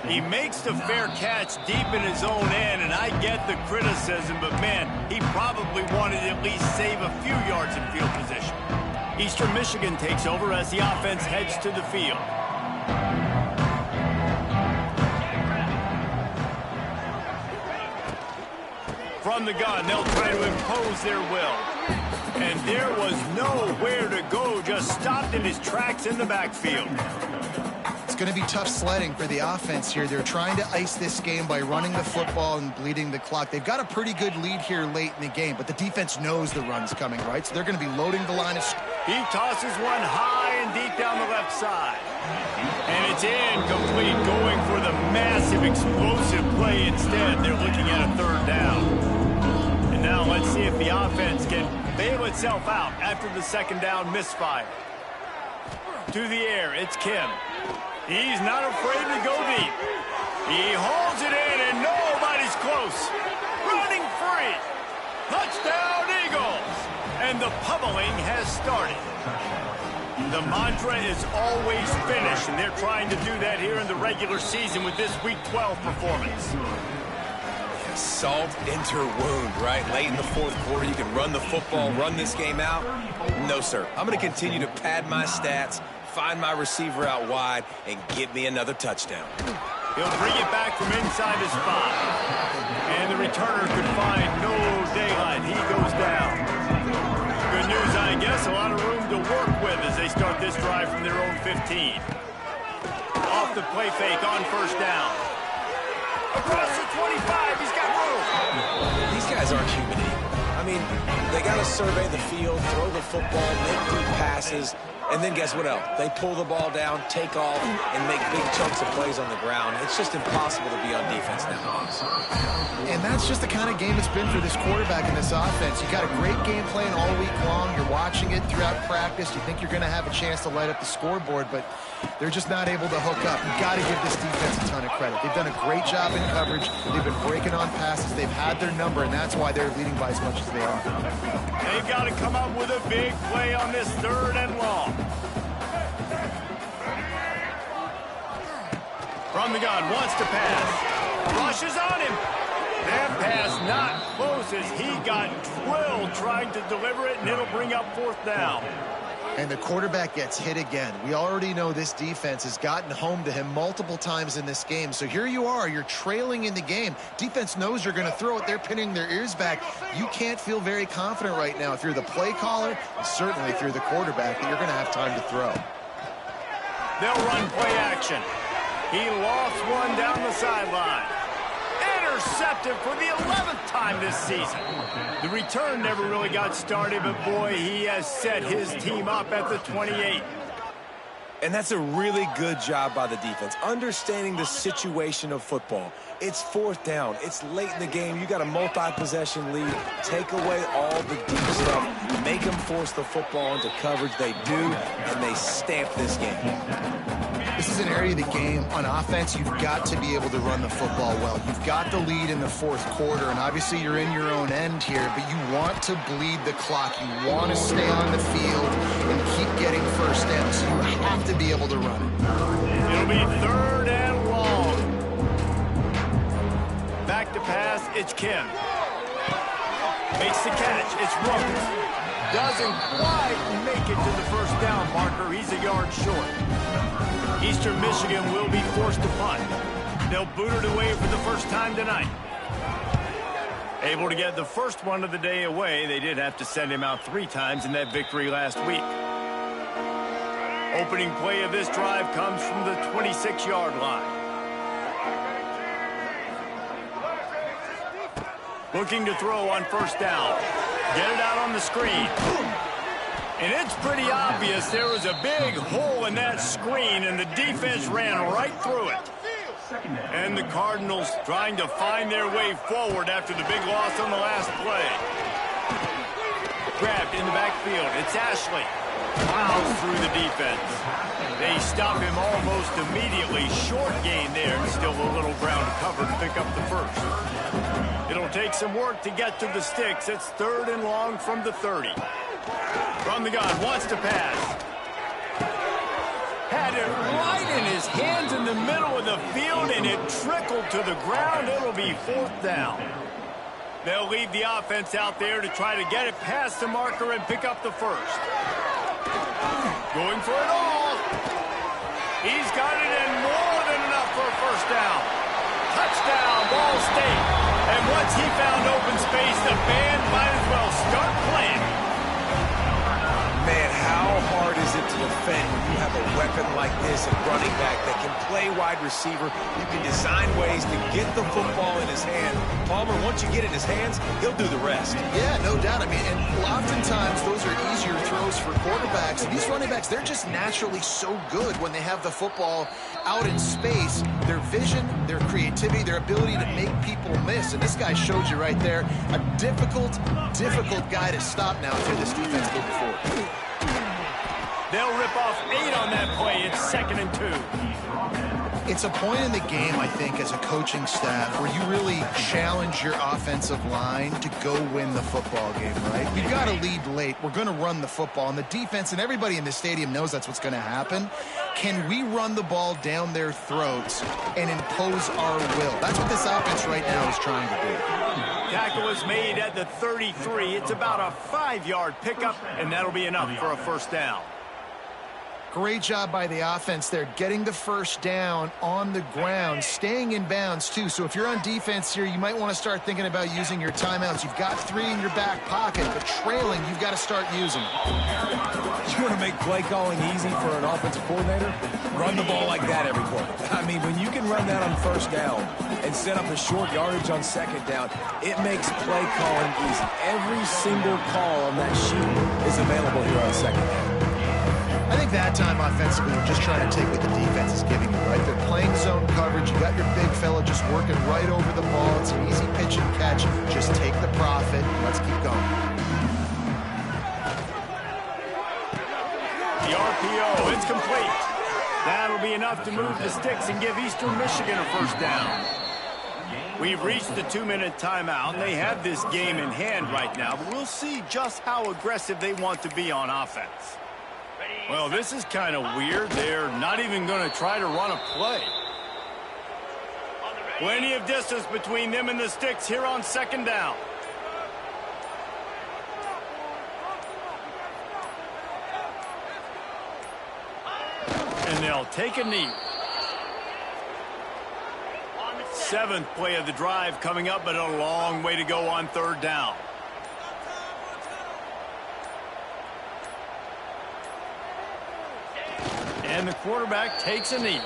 He makes the fair catch deep in his own end, and I get the criticism, but man, he probably wanted to at least save a few yards in field position. Eastern Michigan takes over as the offense heads to the field. From the gun, they'll try to impose their will. And there was nowhere to go, just stopped in his tracks in the backfield. It's going to be tough sledding for the offense here. They're trying to ice this game by running the football and bleeding the clock. They've got a pretty good lead here late in the game, but the defense knows the run's coming, right? So they're going to be loading the line of... He tosses one high and deep down the left side. And it's incomplete, going for the massive explosive play instead. They're looking at a 3rd down. And now let's see if the offense can bail itself out after the 2nd down misfire. To the air, it's Kim. He's not afraid to go deep. He hauls it in, and nobody's close. Running free. Touchdown, Eagles. And the pummeling has started. The mantra is always finish, and they're trying to do that here in the regular season with this Week 12 performance. Salt into her wound, right? Late in the fourth quarter, you can run the football, run this game out. No, sir. I'm going to continue to pad my stats, find my receiver out wide, and get me another touchdown. He'll bring it back from inside his spot. And the returner could find no daylight. He goes down. Good news, I guess. A lot of room to work with as they start this drive from their own 15. Off the play fake on first down. Across the 25, he's got room. These guys aren't human. I mean, they got to survey the field, throw the football, make deep passes, and then guess what else? They pull the ball down, take off, and make big chunks of plays on the ground. It's just impossible to be on defense nowadays. And that's just the kind of game it's been for this quarterback in this offense. You got a great game plan all week long. You're watching it throughout practice. You think you're going to have a chance to light up the scoreboard, but they're just not able to hook up. You've got to give this defense a ton of credit. They've done a great job in coverage. They've been breaking on passes. They've had their number, and that's why they're leading by as much as they are. They've got to come up with a big play on this 3rd and long. From the gun, wants to pass. Rushes on him. That pass not close as he got drilled trying to deliver it, and it'll bring up 4th down. And the quarterback gets hit again. We already know this defense has gotten home to him multiple times in this game. So here you are, you're trailing in the game. Defense knows you're going to throw it. They're pinning their ears back. You can't feel very confident right now if you're the play caller, and certainly if you're the quarterback, that you're going to have time to throw. They'll run play action. He lost one down the sideline. Intercepted for the 11th time this season. The return never really got started, but boy, he has set his team up at the 28. And that's a really good job by the defense, understanding the situation of football. It's 4th down. It's late in the game. You got a multi-possession lead. Take away all the deep stuff. Make them force the football into coverage. They do, and they stamp this game. This is an area of the game on offense you've got to be able to run the football well. You've got the lead in the 4th quarter, and obviously you're in your own end here, but you want to bleed the clock. You want to stay on the field and keep getting first downs. So you have to be able to run it. It'll be 3rd and long. Back to pass, it's Kim. Makes the catch, it's Rhodes. Doesn't quite make it to the first down marker. He's a yard short. Eastern Michigan will be forced to punt. They'll boot it away for the first time tonight. Able to get the first one of the day away. They did have to send him out 3 times in that victory last week. Opening play of this drive comes from the 26-yard line. Looking to throw on first down. Get it out on the screen. And it's pretty obvious there was a big hole in that screen, and the defense ran right through it. And the Cardinals trying to find their way forward after the big loss on the last play. Grabbed in the backfield. It's Ashley. Plows through the defense. They stop him almost immediately. Short gain there, and still a little ground to cover to pick up the first. It'll take some work to get to the sticks. It's 3rd and long from the 30. From the gun, wants to pass. Had it right in his hands in the middle of the field, and it trickled to the ground. It'll be 4th down. They'll leave the offense out there to try to get it past the marker and pick up the first. Going for it all. He's got it in more than enough for a first down. Touchdown, Ball State. And once he found open space, the band might as well start playing. Man, how hard is it to defend when you have a weapon like this at running back that can play wide receiver? You can design ways to get the football in his hand. Palmer, once you get it in his hands, he'll do the rest. Yeah, no doubt. I mean, and oftentimes those are easier throws for quarterbacks. And these running backs, they're just naturally so good when they have the football out in space. Their vision, their creativity, their ability to make people miss. And this guy showed you right there, a difficult guy to stop now if you're this defense moving forward. They'll rip off 8 on that play. It's 2nd and 2. It's a point in the game, I think, as a coaching staff where you really challenge your offensive line to go win the football game, right? We've got to lead late. We're going to run the football. And the defense and everybody in the stadium knows that's what's going to happen. Can we run the ball down their throats and impose our will? That's what this offense right now is trying to do. Tackle was made at the 33. It's about a 5-yard pickup, and that'll be enough for a first down. Great job by the offense there, getting the first down on the ground, staying in bounds too. So if you're on defense here, you might want to start thinking about using your timeouts. You've got 3 in your back pocket, but trailing, you've got to start using them. You want to make play calling easy for an offensive coordinator? Run the ball like that every quarter. I mean, when you can run that on first down and set up a short yardage on second down, it makes play calling easy. Every single call on that sheet is available here on second down. I think that time offensively, we're just trying to take what the defense is giving you, right? They're playing zone coverage. You got your big fella just working right over the ball. It's an easy pitch and catch. Just take the profit. Let's keep going. The RPO, it's complete. That'll be enough to move the sticks and give Eastern Michigan a first down. We've reached the 2-minute timeout. They have this game in hand right now, but we'll see just how aggressive they want to be on offense. Well, this is kind of weird. They're not even going to try to run a play. Plenty of distance between them and the sticks here on second down. And they'll take a knee. 7th play of the drive coming up, but a long way to go on third down. And the quarterback takes a knee.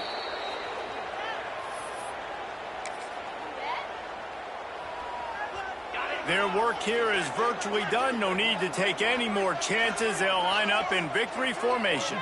Their work here is virtually done. No need to take any more chances. They'll line up in victory formation.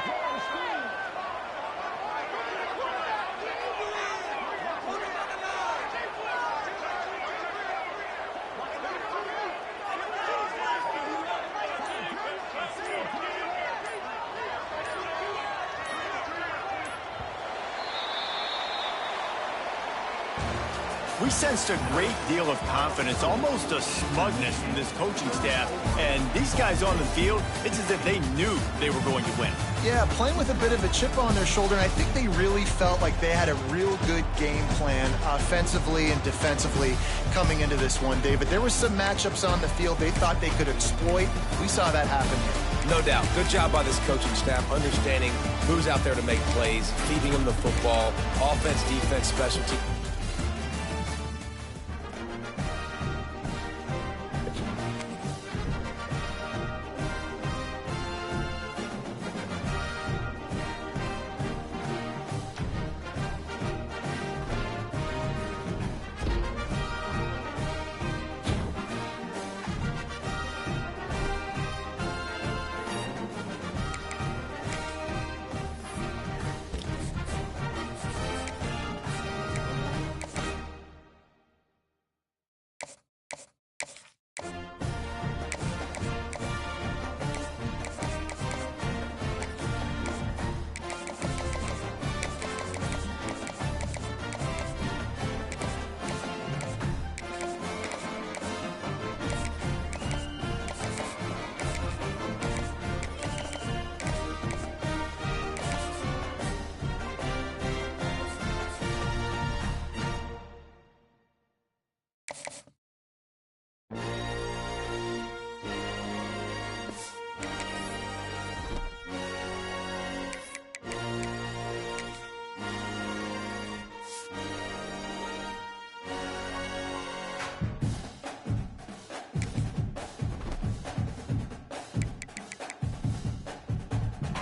We sensed a great deal of confidence, almost a smugness from this coaching staff. And these guys on the field, it's as if they knew they were going to win. Yeah, playing with a bit of a chip on their shoulder, and I think they really felt like they had a real good game plan offensively and defensively coming into this one, David. There were some matchups on the field they thought they could exploit. We saw that happen here. No doubt. Good job by this coaching staff, understanding who's out there to make plays, feeding them the football, offense, defense, special teams.